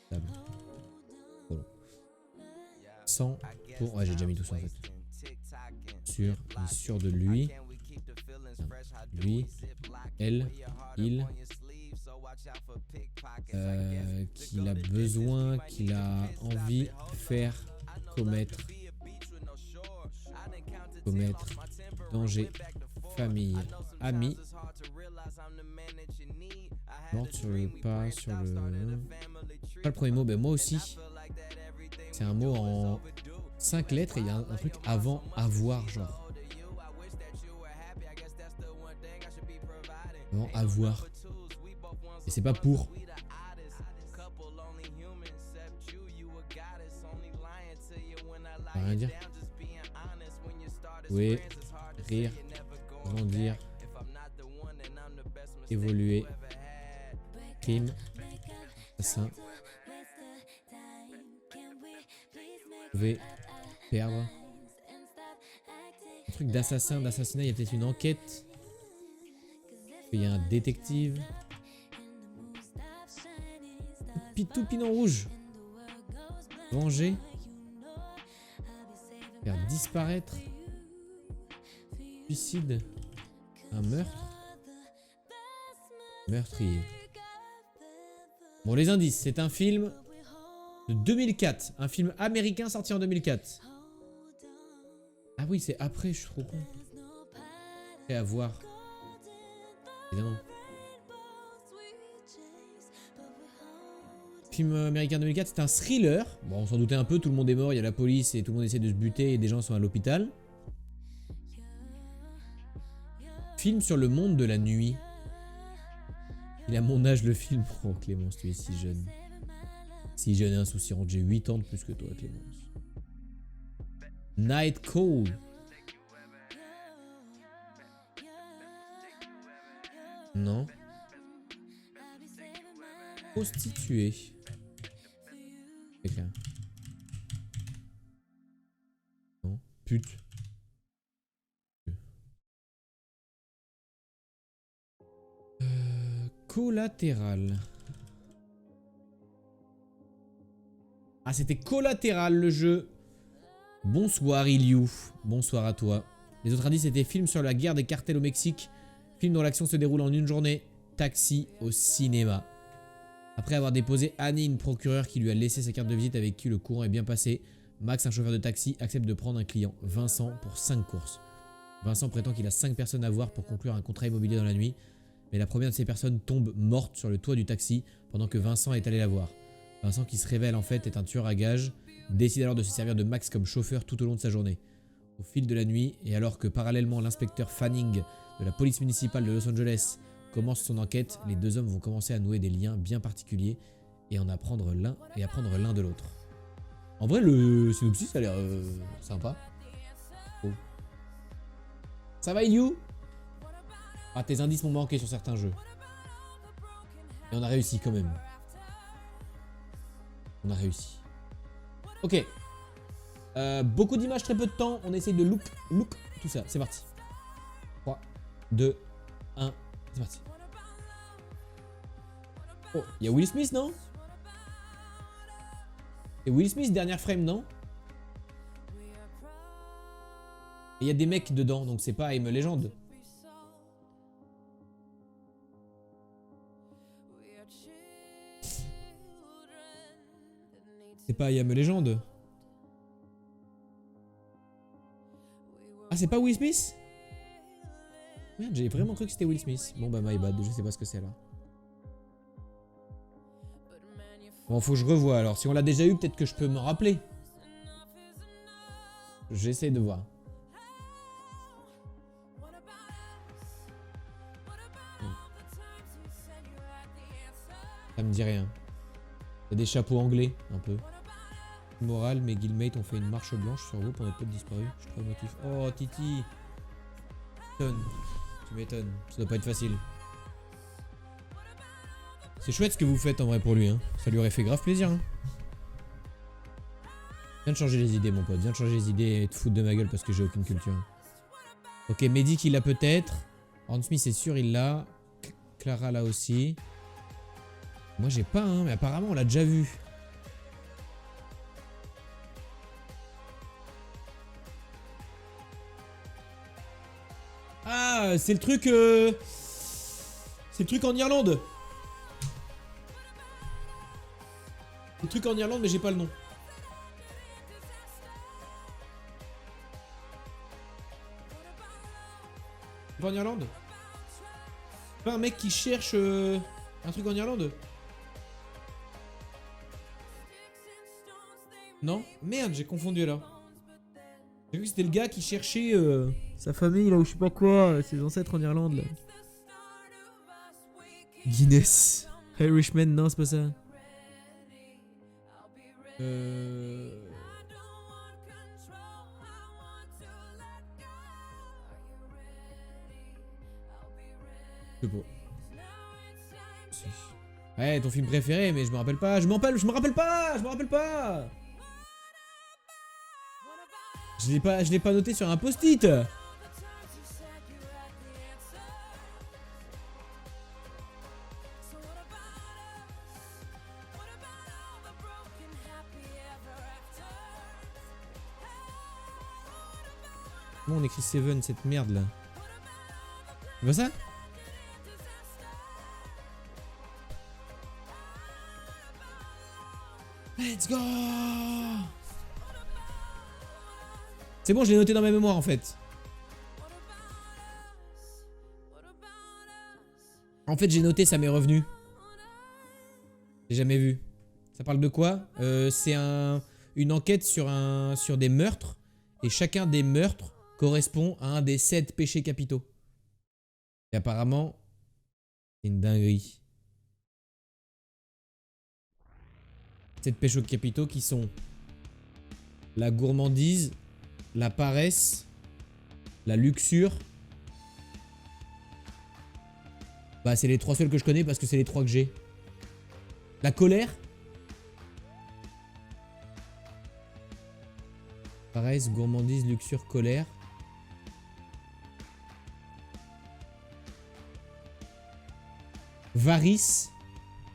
Table. Trop long. 100 pour. Ouais, j'ai déjà mis tout ça en fait. Sûr. Il est sûr de lui. Lui. Elle. Il. Qu'il a besoin, qu'il a envie de faire commettre. Danger. Famille. Amis. Morte sur le pas, sur le... Pas le premier mot, ben moi aussi. C'est un mot en 5 lettres et il y a un truc avant avoir, genre. Avant avoir. Et c'est pas pour. Ça veut rien dire. Oui, rire, grandir, évoluer, crime, assassin, trouver, perdre. Un truc d'assassin, d'assassinat, il y a peut-être une enquête. Il y a un détective. Tout pinon rouge. Venger. Faire disparaître. Suicide. Un meurtre. Meurtrier. Bon, les indices, c'est un film de 2004. Un film américain sorti en 2004. Ah oui, c'est après, je suis trop con. Et à voir. Évidemment. Film américain 2004, c'est un thriller. Bon, on s'en doutait un peu, tout le monde est mort, il y a la police et tout le monde essaie de se buter et des gens sont à l'hôpital. Film sur le monde de la nuit. Il a mon âge le film. Oh Clémence, tu es si jeune. Si jeune et insouciante, j'ai 8 ans de plus que toi Clémence. Night Call. Non. Prostituée. Quelqu'un. Non. Pute. Collatéral. Ah, c'était Collatéral le jeu. Bonsoir Iliou. Bonsoir à toi. Les autres indices étaient film sur la guerre des cartels au Mexique. Film dont l'action se déroule en une journée. Taxi au cinéma. Après avoir déposé Annie, une procureure qui lui a laissé sa carte de visite avec qui le courant est bien passé, Max, un chauffeur de taxi, accepte de prendre un client, Vincent, pour 5 courses. Vincent prétend qu'il a 5 personnes à voir pour conclure un contrat immobilier dans la nuit. Mais la première de ces personnes tombe morte sur le toit du taxi pendant que Vincent est allé la voir. Vincent, qui se révèle en fait est un tueur à gages, décide alors de se servir de Max comme chauffeur tout au long de sa journée. Au fil de la nuit, et alors que parallèlement l'inspecteur Fanning de la police municipale de Los Angeles commence son enquête, les deux hommes vont commencer à nouer des liens bien particuliers et en apprendre l'un de l'autre. En vrai, le synopsis a l'air sympa. Oh. Ça va, Iliou? Ah, tes indices m'ont manqué sur certains jeux. Et on a réussi quand même. On a réussi. Ok. Beaucoup d'images, très peu de temps. On essaye de look tout ça. C'est parti. 3, 2, 1. C'est parti. Oh, il y a Will Smith, non? Et Will Smith, dernière frame, non? Et il y a des mecs dedans, donc c'est pas I'm a Legend. C'est pas I Am a Legend. Ah, c'est pas Will Smith? Merde, j'ai vraiment cru que c'était Will Smith. Bon bah my bad, je sais pas ce que c'est là. Bon, faut que je revoie alors. Si on l'a déjà eu, peut-être que je peux me rappeler. J'essaie de voir. Ça me dit rien. Il y a des chapeaux anglais, un peu. Moral, mes guildmates ont fait une marche blanche sur vous pour notre pote disparu. Je suis très motif. Oh, Titi. Tu m'étonnes. Ça doit pas être facile. C'est chouette ce que vous faites en vrai pour lui. Hein. Ça lui aurait fait grave plaisir. Hein. Viens de changer les idées, mon pote. Viens de changer les idées et te foutre de ma gueule parce que j'ai aucune culture. Ok, Medic il l'a peut-être. Horn Smith c'est sûr il l'a. Clara l'a aussi. Moi j'ai pas, hein, mais apparemment on l'a déjà vu. Ah, c'est le truc... C'est le truc en Irlande. C'est le truc en Irlande mais j'ai pas le nom. Pas en Irlande? Pas un mec qui cherche un truc en Irlande? Non? Merde, j'ai confondu là. J'ai vu que c'était le gars qui cherchait sa famille là ou je sais pas quoi, ses ancêtres en Irlande là. Guinness. Irishman, non c'est pas ça. Je sais pas. Si. Ouais, ton film préféré, mais je me rappelle pas. Je me rappelle pas. Je l'ai pas noté sur un post-it. Comment on écrit Seven, cette merde là? Tu vois ça? Let's go! C'est bon, je l'ai noté dans ma mémoire en fait. En fait, j'ai noté, ça m'est revenu. J'ai jamais vu. Ça parle de quoi? C'est une enquête sur des meurtres. Et chacun des meurtres correspond à un des 7 péchés capitaux. Et apparemment, c'est une dinguerie. 7 péchés capitaux qui sont la gourmandise, la paresse, la luxure. Bah c'est les 3 seuls que je connais parce que c'est les 3 que j'ai. La colère. Paresse, gourmandise, luxure, colère. Varice.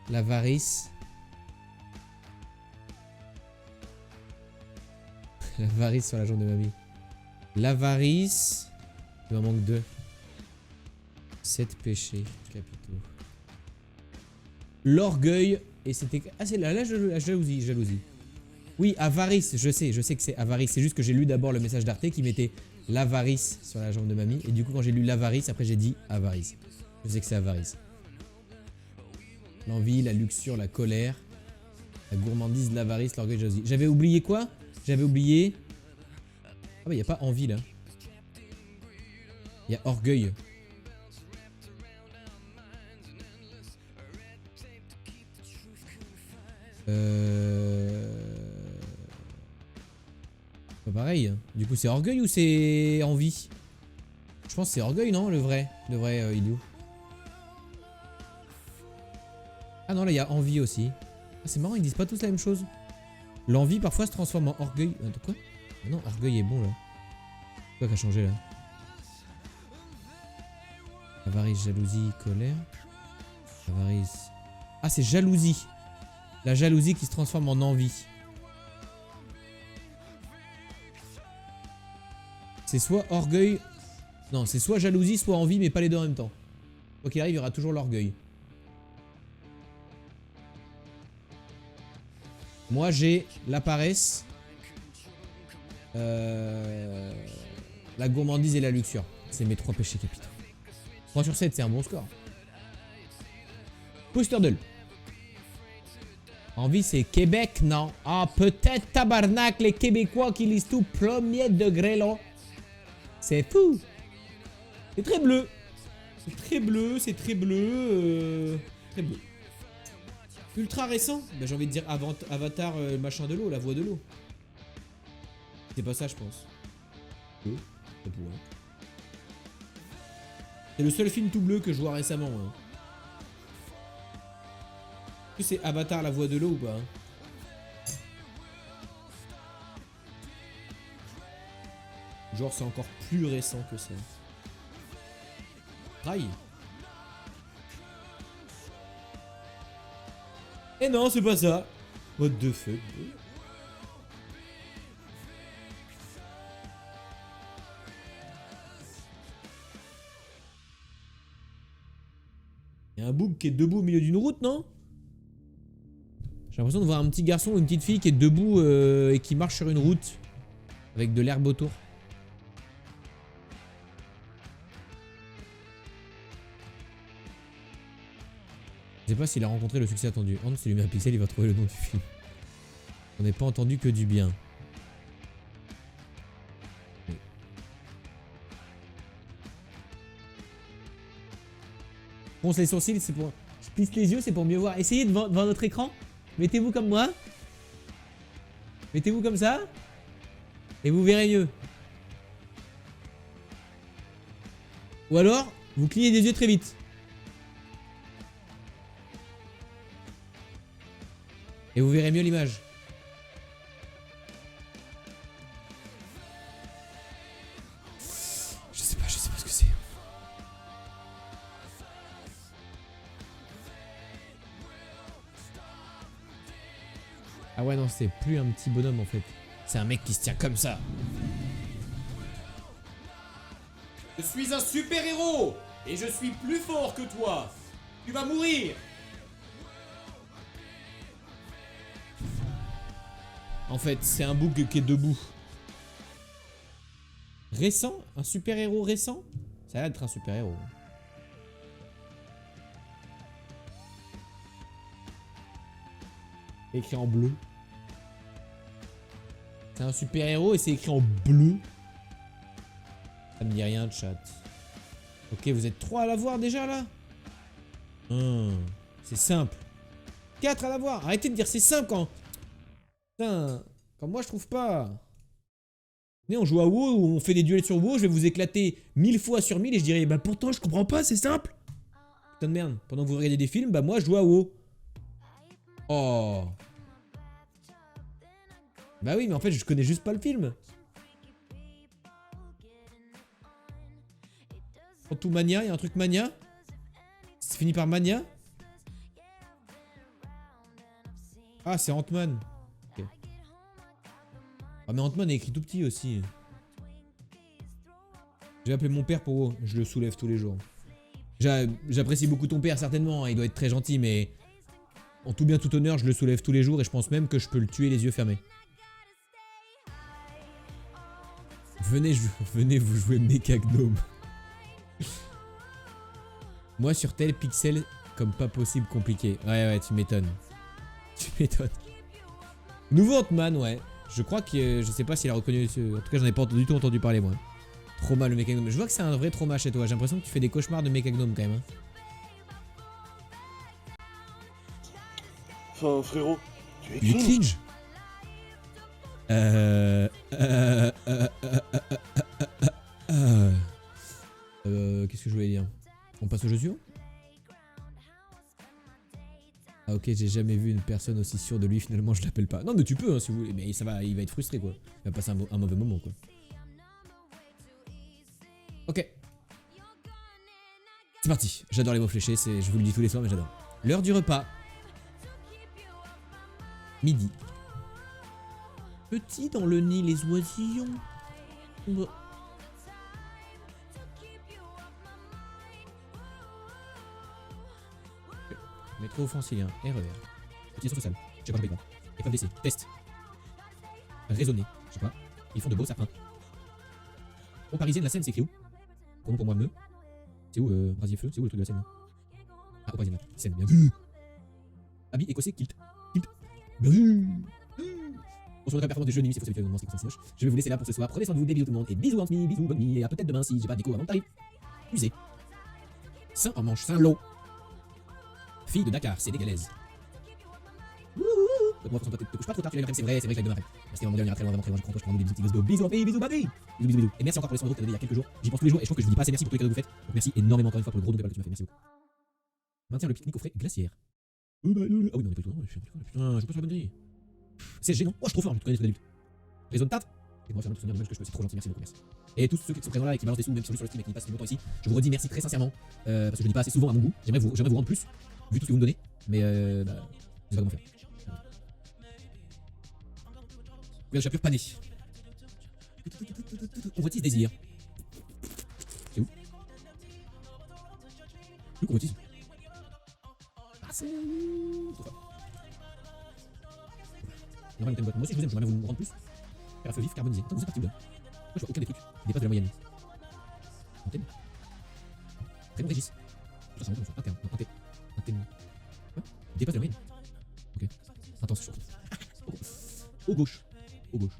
L'avarice. L'avarice sur la jambe de mamie. L'avarice. Il m'en manque 2. 7 péchés capitaux. L'orgueil. Et c'était... Ah c'est la jalousie. Oui, avarice. Je sais que c'est avarice. C'est juste que j'ai lu d'abord le message d'Arte qui mettait l'avarice sur la jambe de mamie. Et du coup quand j'ai lu l'avarice, après j'ai dit avarice. Je sais que c'est avarice. L'envie, la luxure, la colère. La gourmandise, l'avarice, l'orgueil, la jalousie. J'avais oublié quoi? J'avais oublié... Ah bah y a pas envie là. Y a orgueil. Pas pareil. Du coup c'est orgueil ou c'est envie? Je pense que c'est orgueil non le vrai idiot. Ah non là il y a envie aussi. Ah c'est marrant ils disent pas tous la même chose. L'envie parfois se transforme en orgueil. De quoi? Ah non, orgueil est bon là. C'est quoi qui a changé là? Avarice, jalousie, colère. Avarice. Ah c'est jalousie. La jalousie qui se transforme en envie. C'est soit orgueil... Non, c'est soit jalousie, soit envie, mais pas les deux en même temps. Quoi qu'il arrive, il y aura toujours l'orgueil. Moi j'ai la paresse, la gourmandise et la luxure. C'est mes 3 péchés capitaux. 3 sur 7 c'est un bon score. Posterdle. Envie c'est Québec non? Ah peut-être tabarnak les Québécois qui lisent tout premier degré là. C'est fou. C'est très bleu. C'est très bleu, c'est très bleu. Très bleu. Ultra récent? Bah j'ai envie de dire Avatar machin de l'eau, la voix de l'eau. C'est pas ça je pense. Ça pourrait. C'est le seul film tout bleu que je vois récemment. Hein. Est-ce que c'est Avatar la voix de l'eau ou pas? Genre c'est encore plus récent que ça. Rail. Et non, c'est pas ça. What the fuck. Il y a un bouc qui est debout au milieu d'une route, non? J'ai l'impression de voir un petit garçon ou une petite fille qui est debout et qui marche sur une route. Avec de l'herbe autour. Je sais pas s'il a rencontré le succès attendu. Hans lui met un pixel, il va trouver le nom du film. On n'est pas entendu que du bien. Oui. Fronce les sourcils, c'est pour... Je plisse les yeux, c'est pour mieux voir. Essayez devant notre écran. Mettez-vous comme moi. Mettez-vous comme ça. Et vous verrez mieux. Ou alors, vous clignez des yeux très vite. Et vous verrez mieux l'image. Je sais pas ce que c'est. Ah ouais non, c'est plus un petit bonhomme en fait. C'est un mec qui se tient comme ça. Je suis un super-héros et je suis plus fort que toi. Tu vas mourir. En fait, c'est un bouc qui est debout. Récent? Un super-héros récent? Ça a l'air d'être un super-héros. Écrit en bleu. C'est un super-héros et c'est écrit en bleu. Ça me dit rien, chat. Ok, vous êtes 3 à l'avoir déjà là? C'est simple. 4 à l'avoir. Arrêtez de dire c'est simple quand... Putain, quand moi je trouve pas. Venez, on joue à WoW ou on fait des duels sur WoW, je vais vous éclater 1000 fois sur 1000 et je dirais bah pourtant je comprends pas, c'est simple. Putain de merde, pendant que vous regardez des films, bah moi je joue à WoW. Oh. Bah oui, mais en fait je connais juste pas le film. Tout Mania, il y a un truc Mania. C'est fini par Mania. Ah, c'est Ant-Man. Okay. Ah mais Ant-Man est écrit tout petit aussi. Je vais appeler mon père pour... Je le soulève tous les jours. J'apprécie beaucoup ton père certainement, il doit être très gentil, mais... En tout bien tout honneur, je le soulève tous les jours et je pense même que je peux le tuer les yeux fermés. Venez vous jouer Mecha Gnome. Moi sur tel pixel comme pas possible compliqué. Ouais tu m'étonnes. Tu m'étonnes. Nouveau Ant-Man, ouais. Je crois que je sais pas s'il a reconnu. En tout cas j'en ai pas du tout entendu parler moi. Trauma le Mecha Gnome. Je vois que c'est un vrai trauma chez toi. J'ai l'impression que tu fais des cauchemars de Mecha Gnome quand même. Hein. Enfin frérot, tu es Il est cringe. Qu'est-ce que je voulais dire? On passe au jeu suivant? Ah ok, j'ai jamais vu une personne aussi sûre de lui, finalement je l'appelle pas. Non mais tu peux hein, si vous voulez, mais ça va, il va être frustré quoi. Il va passer un mauvais moment quoi. Ok. C'est parti, j'adore les mots fléchés, je vous le dis tous les soirs mais j'adore. L'heure du repas. Midi. Petit dans le nid les oisillons. Métro francilien, RER. Utilisation sociale, je sais pas, je paye pas. Épreuve d'essai, test. Raisonner, je sais pas. Ils font de beaux sapins. Pont parisien de la Seine, c'est écrit où? Pronom pour moi, me. C'est où, brasier feu? C'est où le truc de la Seine? Ah, au parisien, Seine, bien vu. Habit écossais, kilt. Kilt. Bien vu. On se retrouve la performance du jeu de nuit, c'est faux, c'est moche. Je vais vous laisser là pour ce soir. Prenez soin de vous, des bisous tout le monde. Et bisous Anthony, bisous, bonne nuit. Et à peut-être demain si j'ai pas d'écho avant de t'arriver. Musée. Saint en manche, Saint-Lô. Fille de Dakar, c'est dégalaise. Moi, François, te couche pas trop tard, tu l'as c'est vrai que la demain après. Merci, maman, on ira très loin, vraiment très loin, je prends des bisous, let's go. Bisous, bisous, baby. Bisous. Et merci encore pour les soins de que t'as donné il y a quelques jours. J'y pense tous les jours et je trouve que je vous dis pas assez merci pour tous les cadeaux que vous faites. Donc merci énormément encore une fois pour le gros don PayPal que tu m'as fait. Merci beaucoup. Maintiens le pique-nique au frais glaciaire. Ah oui, mais on est pas du tout. Putain, je passe la bonne grille. C'est gênant. Oh, je suis trop fort, je te connais ce d'adulte. Raison de tarte. Et moi, faire un souvenir de même que je peux, c'est trop gentil, merci beaucoup, merci. Et tous ceux qui sont présents là et qui balancent des sous, même sur le stream et qui passent longtemps ici, je vous redis merci très sincèrement. Parce que je le dis pas assez souvent à mon goût. J'aimerais vous rendre plus, vu tout ce que vous me donnez. Mais je sais pas comment faire. Regarde, pur pané. On voit ce désir. C'est où? Où qu'on voit Ah, c'est trop fort. Normalement, moi aussi je vous aime, j'aimerais vous rendre plus. Faire un feu vif, carbonisé. Attends, vous êtes parti où là? Moi je vois aucun des trucs. Il dépasse de la moyenne. Antenne. Prénom Régis. Ça monte comme ça. Interne. Non, antenne. Quoi? Il dépasse de la moyenne. Ok. Intense. Au gauche. Au gauche.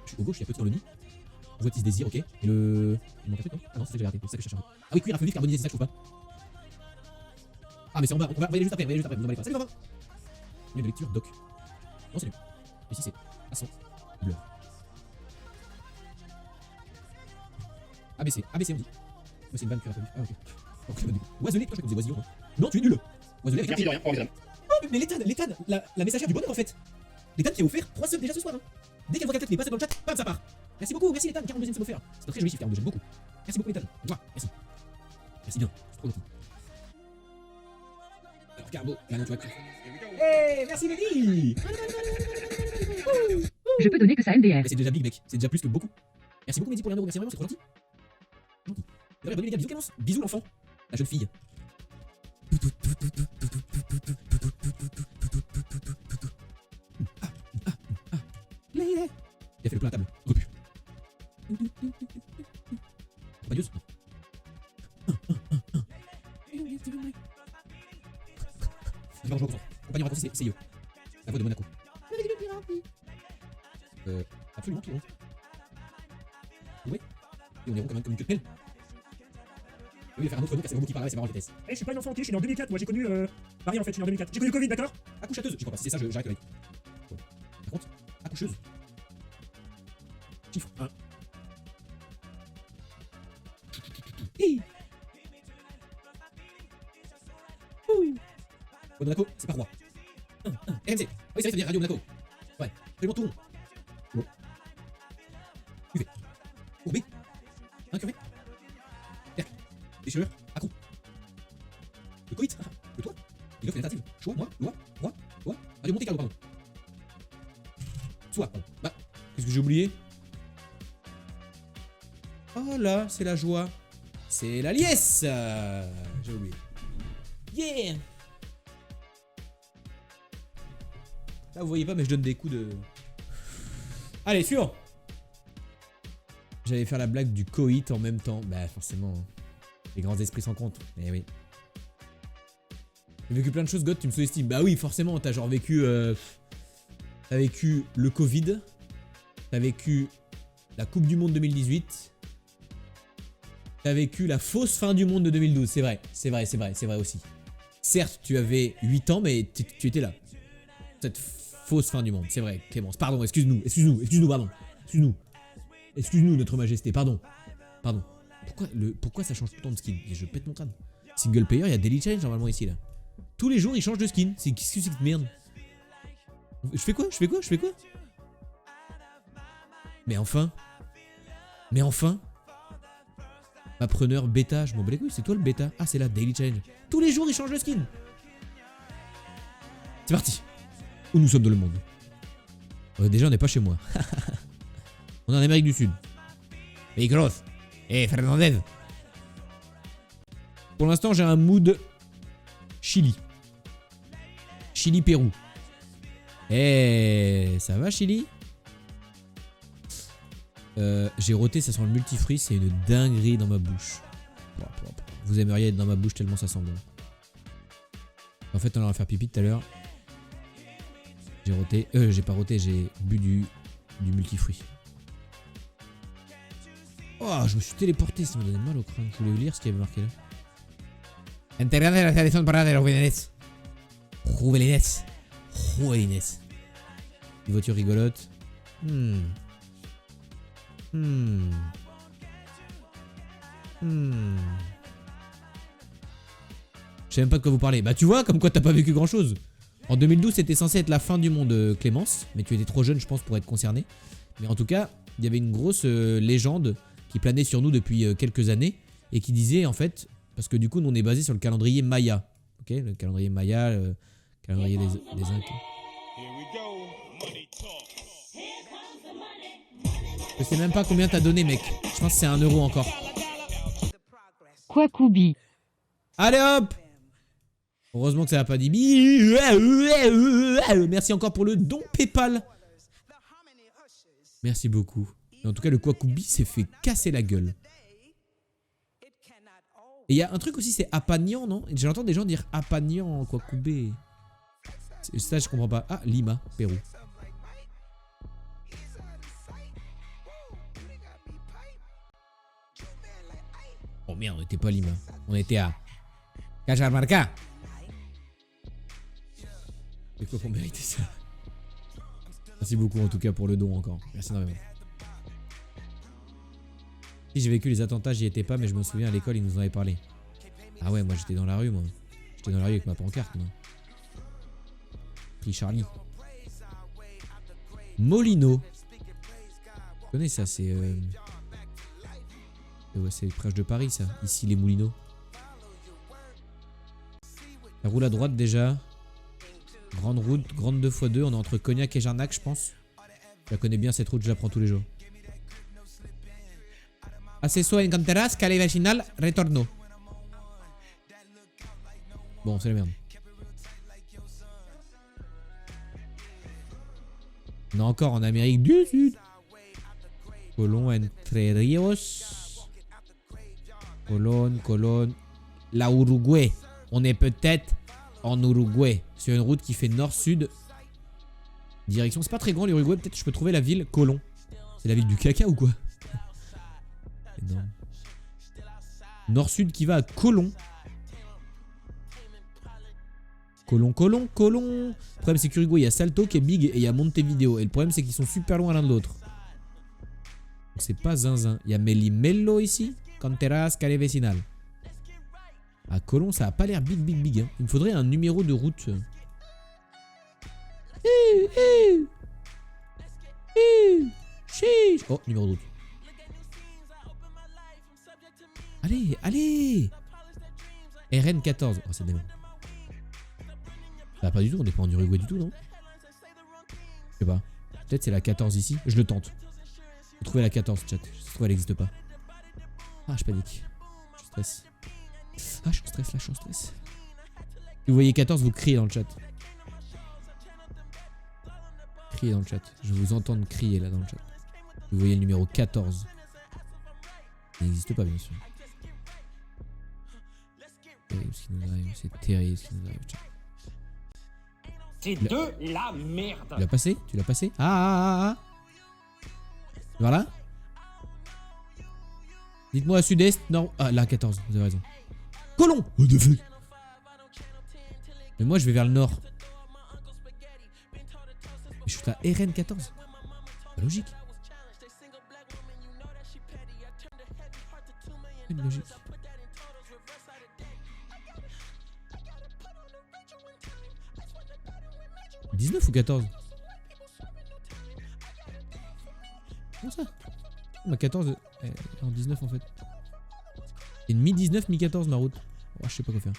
Je suis au gauche, il y a petit dans le nid. On voit ce désir, ok. Et le. Il manque un truc, non? Ah non, c'est ça que j'ai raté. C'est ça que je cherche un peu. Ah oui, cuir à feu vif, carbonisé, c'est ça que je trouve pas. Ah, mais c'est en bas. On va y aller juste après. Vous emballez pas. Salut, maman. Lieu de lecture, doc. Non, c'est lui. Ici, c'est accent. Blur. ABC, on dit. Mais c'est une vanne cuir à feu vif. Ah, ok. Donc, c'est bonne du coup. Oiselé, toi je crois que vous êtes oisillon. Non, tu es nul. Oiselé avec Merci de rien, prends exemple. Oh, mais l'État, la messagère du bonheur en fait. L'État qui a offert 3 subs déjà ce soir. Hein. Dès qu'elle voit quelqu'un qui n'est pas sub dans le chat, bam, ça part. Merci beaucoup, merci l'État, 42ème sub offert. C'est très joli, 42, j'aime beaucoup. Merci beaucoup l'État. Merci. Merci bien, c'est trop gentil. Alors, Carbo, là non, tu vois. Hey, merci Mehdi. Je peux donner que ça MDR. Mais c'est déjà big, mec, c'est déjà plus que beaucoup. Merci beaucoup Mehdi pour l'un merci vraiment, c'est trop gentil. Gentil. D'ailleurs, bonne les gars, bisous Clémence, bisous l'enfant, la jeune fille. Il a fait le plein à table. Repu. Radieuse? Non. Je vais rejoindre compagnon raccourci, c'est eux. La voix de Monaco. Absolument tout rond. Oui. Et on est rond comme une queue de pelle. Oui, il va faire un autre nom car c'est le mot qui parle, c'est marrant le test. Eh, je suis pas une enfant, ok, je suis né en 2004, moi j'ai connu Marie en fait, je suis né en 2004. J'ai connu le Covid, d'accord? Accouchateuse, j'y crois pas, si c'est ça, j'arrête le live. Par contre, accoucheuse. Chiffre 1. Monaco, c'est pas roi. RMC. Ah oui, c'est vrai, ça veut dire Radio Monaco. Ouais, absolument tout rond. Bon. UV. Courbé. Incurvé. Cercle. Déchirure. Accro. Le coït. Le toit. Il offre une alternative. Choix, moi. Radio Monte Carlo, pardon. Soit, pardon. Bah, qu'est-ce que j'ai oublié? Oh là, c'est la joie. C'est la liesse. J'ai oublié. Yeah. Là, vous voyez pas, mais je donne des coups de... Allez, suivant. J'allais faire la blague du coït en même temps. Bah, forcément. Les grands esprits s'en comptent. Eh oui. J'ai vécu plein de choses, God, tu me sous-estimes. Bah oui, forcément, t'as genre vécu... T'as vécu le Covid. T'as vécu la Coupe du Monde 2018. T'as vécu la fausse fin du monde de 2012. C'est vrai aussi. Certes, tu avais 8 ans, mais tu étais là. Cette fausse fin du monde, c'est vrai, Clémence. Pardon, excuse-nous, pardon. Excuse-nous, notre majesté, pardon. Pourquoi ça change tout le temps de skin? Je pète mon crâne. Single player, il y a daily challenge normalement ici, là. Tous les jours, ils changent de skin. Qu'est-ce que c'est que cette merde? Je fais quoi? Mais enfin. Ma preneur bêta, je m'en bats les couilles, c'est toi le bêta. Ah, c'est là, daily challenge. Tous les jours, ils changent de skin. C'est parti. Où nous sommes dans le monde? Déjà, on n'est pas chez moi. On est en Amérique du Sud. Micros. Et Fernandez. Pour l'instant, j'ai un mood Chili. Chili-Pérou. Eh, ça va, Chili? J'ai roté, ça sent le multifruit, c'est une dinguerie dans ma bouche. Vous aimeriez être dans ma bouche tellement ça sent bon. En fait, on va faire pipi tout à l'heure. J'ai roté, j'ai pas roté, j'ai bu du multifruit. Oh, je me suis téléporté, ça m'a donné mal au crâne. Je voulais lire ce qu'il y avait marqué là. Integrante de la selección para de los juvenils. Oh Inès. Une voiture rigolote. Je sais même pas de quoi vous parlez. Bah tu vois, comme quoi t'as pas vécu grand chose. En 2012 c'était censé être la fin du monde, Clémence. Mais tu étais trop jeune je pense pour être concerné. Mais en tout cas, il y avait une grosse légende qui planait sur nous depuis quelques années. Et qui disait en fait, parce que du coup nous on est basé sur le calendrier Maya. Ok, le calendrier Maya, le calendrier des Incas. Je sais même pas combien t'as donné mec. Je pense que c'est 1 euro encore. Kwakoubi. Allez hop! Heureusement que ça n'a pas dit. Merci encore pour le don PayPal. Merci beaucoup. Mais en tout cas, le Kwakoubi s'est fait casser la gueule. Et il y a un truc aussi, c'est Apagnan, non? J'entends des gens dire Apagnan, Kwakubé. Ça, je comprends pas. Ah, Lima, Pérou. Oh merde, on était pas à Lima. On était à Cajamarca. C'est quoi pour mériter ça? Merci beaucoup en tout cas pour le don encore. Merci énormément. Si j'ai vécu les attentats, j'y étais pas, mais je me souviens à l'école, ils nous en avaient parlé. Ah ouais, moi j'étais dans la rue, moi. J'étais dans la rue avec ma pancarte, moi. Pris Charlie. Molino. Tu connais ça, c'est... Ouais, c'est proche de Paris, ça. Ici, les Moulineaux. La roule à droite, déjà. Grande route, grande 2x2. On est entre Cognac et Jarnac, je pense. Je la connais bien, cette route, je la prends tous les jours. Acceso en Canteras, calle vecinal, retorno. Bon, c'est la merde. On est encore en Amérique du Sud. Colón, Entre Ríos. Colón. La Uruguay. On est peut-être en Uruguay. Sur une route qui fait nord-sud. Direction. C'est pas très grand l'Uruguay. Peut-être je peux trouver la ville Colón. C'est la ville du caca ou quoi? Énorme. Nord-sud qui va à Colón. Colón. Le problème c'est qu'Uruguay, il y a Salto qui est big et il y a Montevideo. Et le problème c'est qu'ils sont super loin l'un de l'autre. Donc c'est pas zinzin. Il y a Mello ici. Canteras, calle vecinal. À Colón, ça a pas l'air big. Hein. Il me faudrait un numéro de route. Oh, numéro de route. Allez. RN14. Oh, c'est dément. Ça va pas du tout, on n'est pas en Uruguay du tout, non? Je sais pas. Peut-être c'est la 14 ici. Je le tente. J'ai trouvé la 14, chat. Je trouve elle n'existe pas. Ah, je panique. Je stresse. Ah, je suis en stress. Si vous voyez 14, vous criez dans le chat. Criez dans le chat. Je vous entends crier là dans le chat. Vous voyez le numéro 14. Il n'existe pas, bien sûr. Terrible ce qui nous arrive. C'est terrible ce qui nous arrive, chat. C'est de la merde. Tu l'as passé? Ah. Voilà. Dites-moi à sud-est, nord... Ah, là, 14, vous avez raison. Colón. What the fuck? Mais moi, je vais vers le nord. Mais je suis à RN14. Pas logique. Pas de logique. « 19 ou 14 ?» Comment ça? Ma 14 en 19 en fait. C'est une mi-19, mi-14 ma route. Oh, je sais pas quoi faire.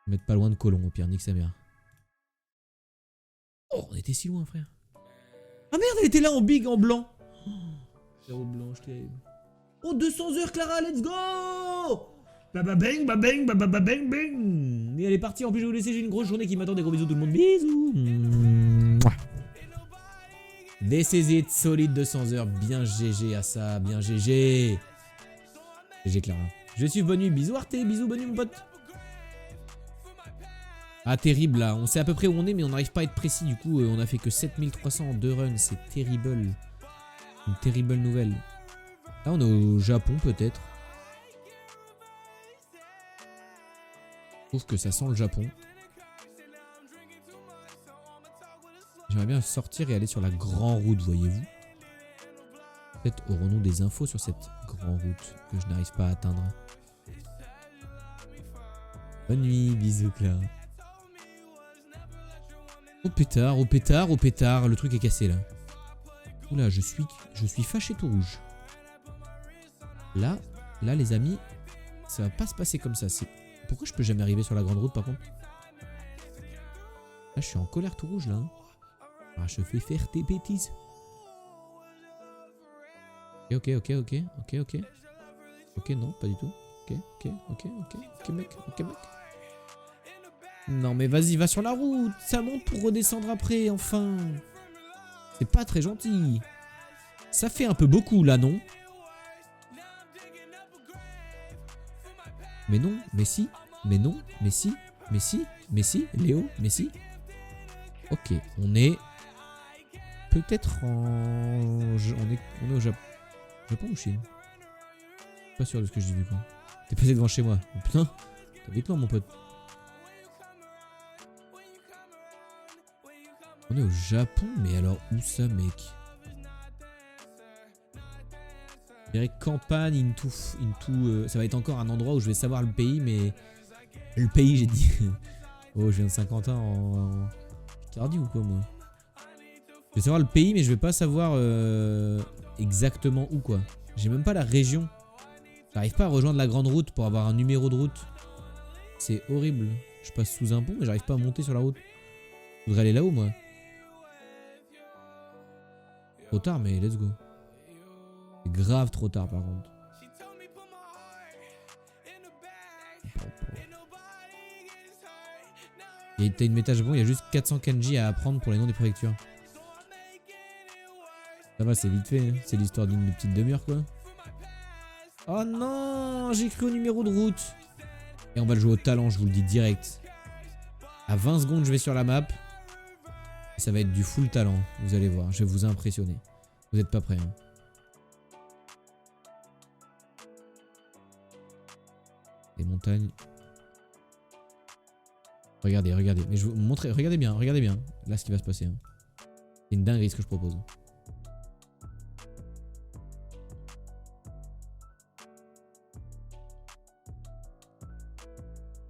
Mettre pas loin de Colón au pire, nique sa mère. Oh, on était si loin frère. Ah merde, elle était là en big, en blanc. La route blanche, terrible. Oh, 200 heures Clara, let's go! Baba bang, bang. Et elle est partie, en plus je vais vous laisser, j'ai une grosse journée qui m'attend, des gros bisous tout le monde, bisous. This is it, solide 200 heures, bien GG à ça, bien GG. GG Clara. Je suis bonne nuit, bisous Arte, bisous, bonne nuit mon pote. Ah terrible là, on sait à peu près où on est mais on n'arrive pas à être précis, du coup on a fait que 7300 en 2 runs, c'est terrible. Une terrible nouvelle. Là on est au Japon peut-être. trouve que ça sent le Japon. J'aimerais bien sortir et aller sur la grande route, voyez-vous. Peut-être aurons-nous des infos sur cette grande route que je n'arrive pas à atteindre. Bonne nuit, bisous Clara. Oh pétard, oh pétard, oh pétard, le truc est cassé là. Oula, je suis fâché tout rouge. Là les amis, ça va pas se passer comme ça. Pourquoi je peux jamais arriver sur la grande route par contre? Là je suis en colère tout rouge là. Hein. Ah, je fais faire tes bêtises. Ok, non, pas du tout. Ok, mec. Non, mais vas-y, va sur la route. Ça monte pour redescendre après, enfin. C'est pas très gentil. Ça fait un peu beaucoup, là, non? Mais non, mais si. Mais non, mais si. Léo, mais si. Ok, on est... Peut-être en... On est au Japon. Japon ou Chine? Pas sûr de ce que je dis du coup. T'es passé devant chez moi. Oh, putain, t'as vite loin mon pote. On est au Japon, mais alors où ça mec? Je dirais campagne into ça va être encore un endroit où je vais savoir le pays, mais... Le pays j'ai dit. Oh je viens de Saint-Quentin en... Picardie ou quoi moi? Je vais savoir le pays mais je vais pas savoir exactement où quoi. J'ai même pas la région. J'arrive pas à rejoindre la grande route pour avoir un numéro de route. C'est horrible. Je passe sous un pont mais j'arrive pas à monter sur la route. Je voudrais aller là-haut moi. Trop tard mais let's go. C'est grave trop tard par contre. T'as une méta Japon, il y a juste 400 kanji à apprendre pour les noms des préfectures. Ça va, c'est vite fait, hein. C'est l'histoire d'une petite demi-heure quoi. Oh non, j'ai cru au numéro de route. Et on va le jouer au talent, je vous le dis direct. À 20 secondes, je vais sur la map. Et ça va être du full talent, vous allez voir, je vais vous impressionner. Vous n'êtes pas prêts. Hein. Les montagnes. Regardez, mais je vais vous montrer, regardez bien, là ce qui va se passer. Hein. C'est une dinguerie ce que je propose.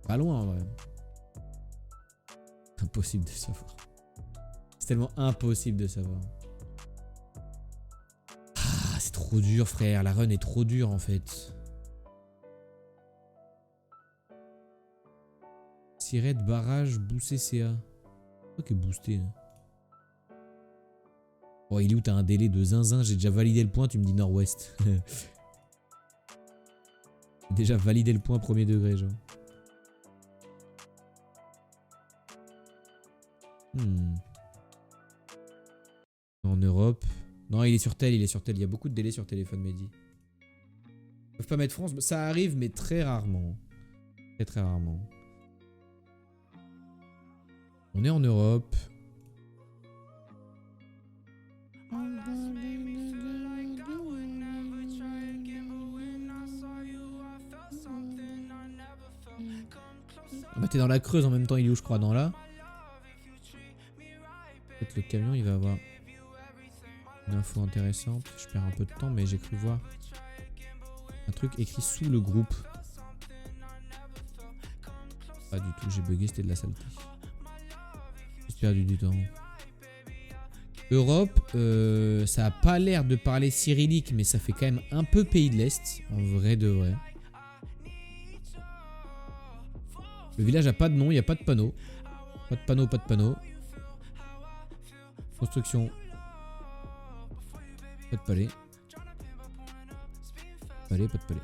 Pas loin en vrai. Impossible de savoir. C'est tellement impossible de savoir. Ah, c'est trop dur frère, la run est trop dure en fait. Sirette, barrage, booster CA. Ok, boosté. Oh, il est où t'as un délai de zinzin? J'ai déjà validé le point, tu me dis nord-ouest. Déjà validé le point premier degré, genre. En Europe. Non, il est sur tel, Il y a beaucoup de délais sur téléphone, Mehdi. Ils peuvent pas mettre France. Ça arrive, mais très rarement. Très rarement. On est en Europe. Bah t'es dans la Creuse en même temps, il est où je crois? Dans là. Peut-être le camion il va avoir une info intéressante. Je perds un peu de temps mais j'ai cru voir un truc écrit sous le groupe. Pas du tout, j'ai bugué, c'était de la saleté. J'ai perdu du temps. Europe, ça a pas l'air de parler cyrillique, mais ça fait quand même un peu pays de l'Est, en vrai de vrai. Le village a pas de nom, il n'y a pas de panneau. Pas de panneau. Construction. Pas de palais. Pas de palais.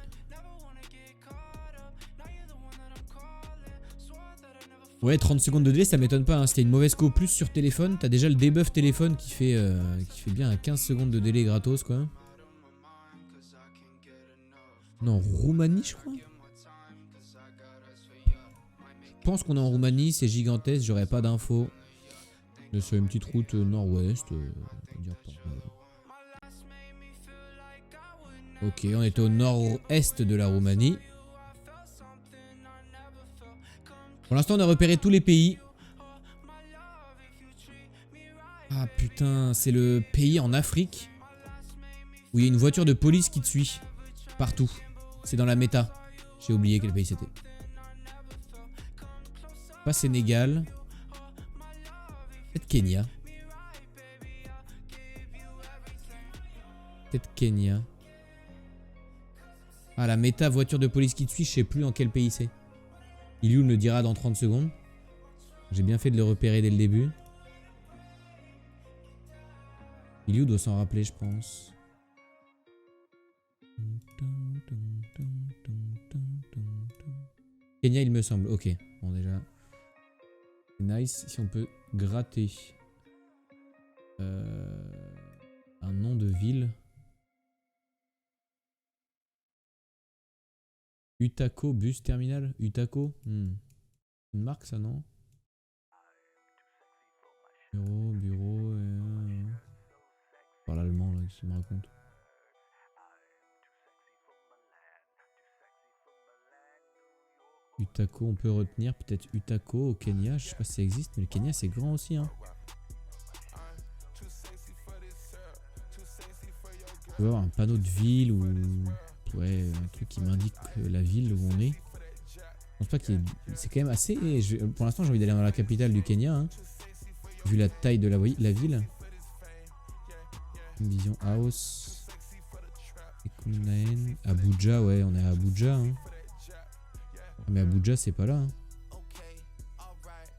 Ouais, 30 secondes de délai, ça m'étonne pas. Hein. Si t'as une mauvaise co plus sur téléphone, t'as déjà le debuff téléphone qui fait bien à 15 secondes de délai gratos, quoi. Non, Roumanie, je crois. Je pense qu'on est en Roumanie, c'est gigantesque, j'aurais pas d'infos. C'est une petite route nord-ouest. Ok, on était au nord-est de la Roumanie. Pour l'instant, on a repéré tous les pays. Ah putain, c'est le pays en Afrique où il y a une voiture de police qui te suit. Partout. C'est dans la méta. J'ai oublié quel pays c'était. Pas Sénégal. Peut-être Kenya. Peut-être Kenya. Ah, la méta voiture de police qui te suit, je sais plus dans quel pays c'est. Iliou me le dira dans 30 secondes. J'ai bien fait de le repérer dès le début. Iliou doit s'en rappeler, je pense. Kenya, il me semble. Ok, bon déjà. C'est nice. Si on peut gratter un nom de ville. Utako, bus terminal. Utako. Une marque ça, non? Bureau. Je parle allemand là, qu'est-ce qu'il me raconte? Utako, on peut retenir peut-être Utako au Kenya. Je sais pas si ça existe, mais le Kenya c'est grand aussi. Hein. On peut avoir un panneau de ville ou ouais, un truc qui m'indique la ville où on est. Je pense pas qu'il y ait... C'est quand même assez... Pour l'instant j'ai envie d'aller dans la capitale du Kenya. Hein. Vu la taille de la ville. Vision House. Abuja, ouais, on est à Abuja. Hein. Ah, mais Abuja, c'est pas là. Hein.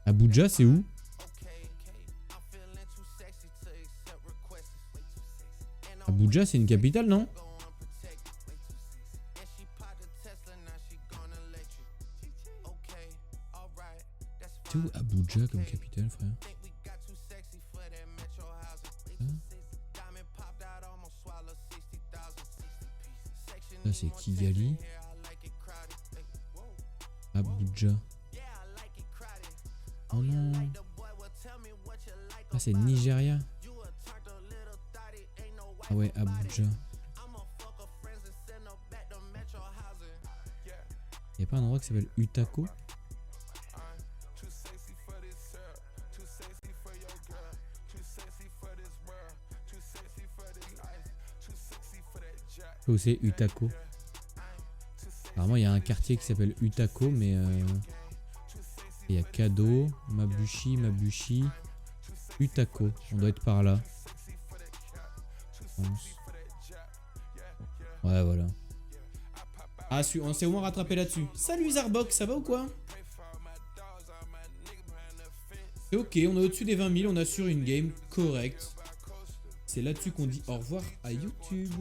Abuja, c'est où? Abuja, c'est une capitale, non? C'est où Abuja comme capitale, frère? Là c'est Kigali. Abuja. Oh non. Ah c'est Nigeria. Ah ouais, Abuja. Y'a pas un endroit qui s'appelle Utako? Où c'est Utako? Apparemment il y a un quartier qui s'appelle Utako, mais il y a Kado, Mabushi, Utako. On doit être par là. Je pense. Ouais, voilà. Ah, on s'est au moins rattrapé là-dessus. Salut Zarbox, ça va ou quoi? C'est ok, on est au-dessus des 20 000, on assure une game correcte. C'est là-dessus qu'on dit au revoir à YouTube.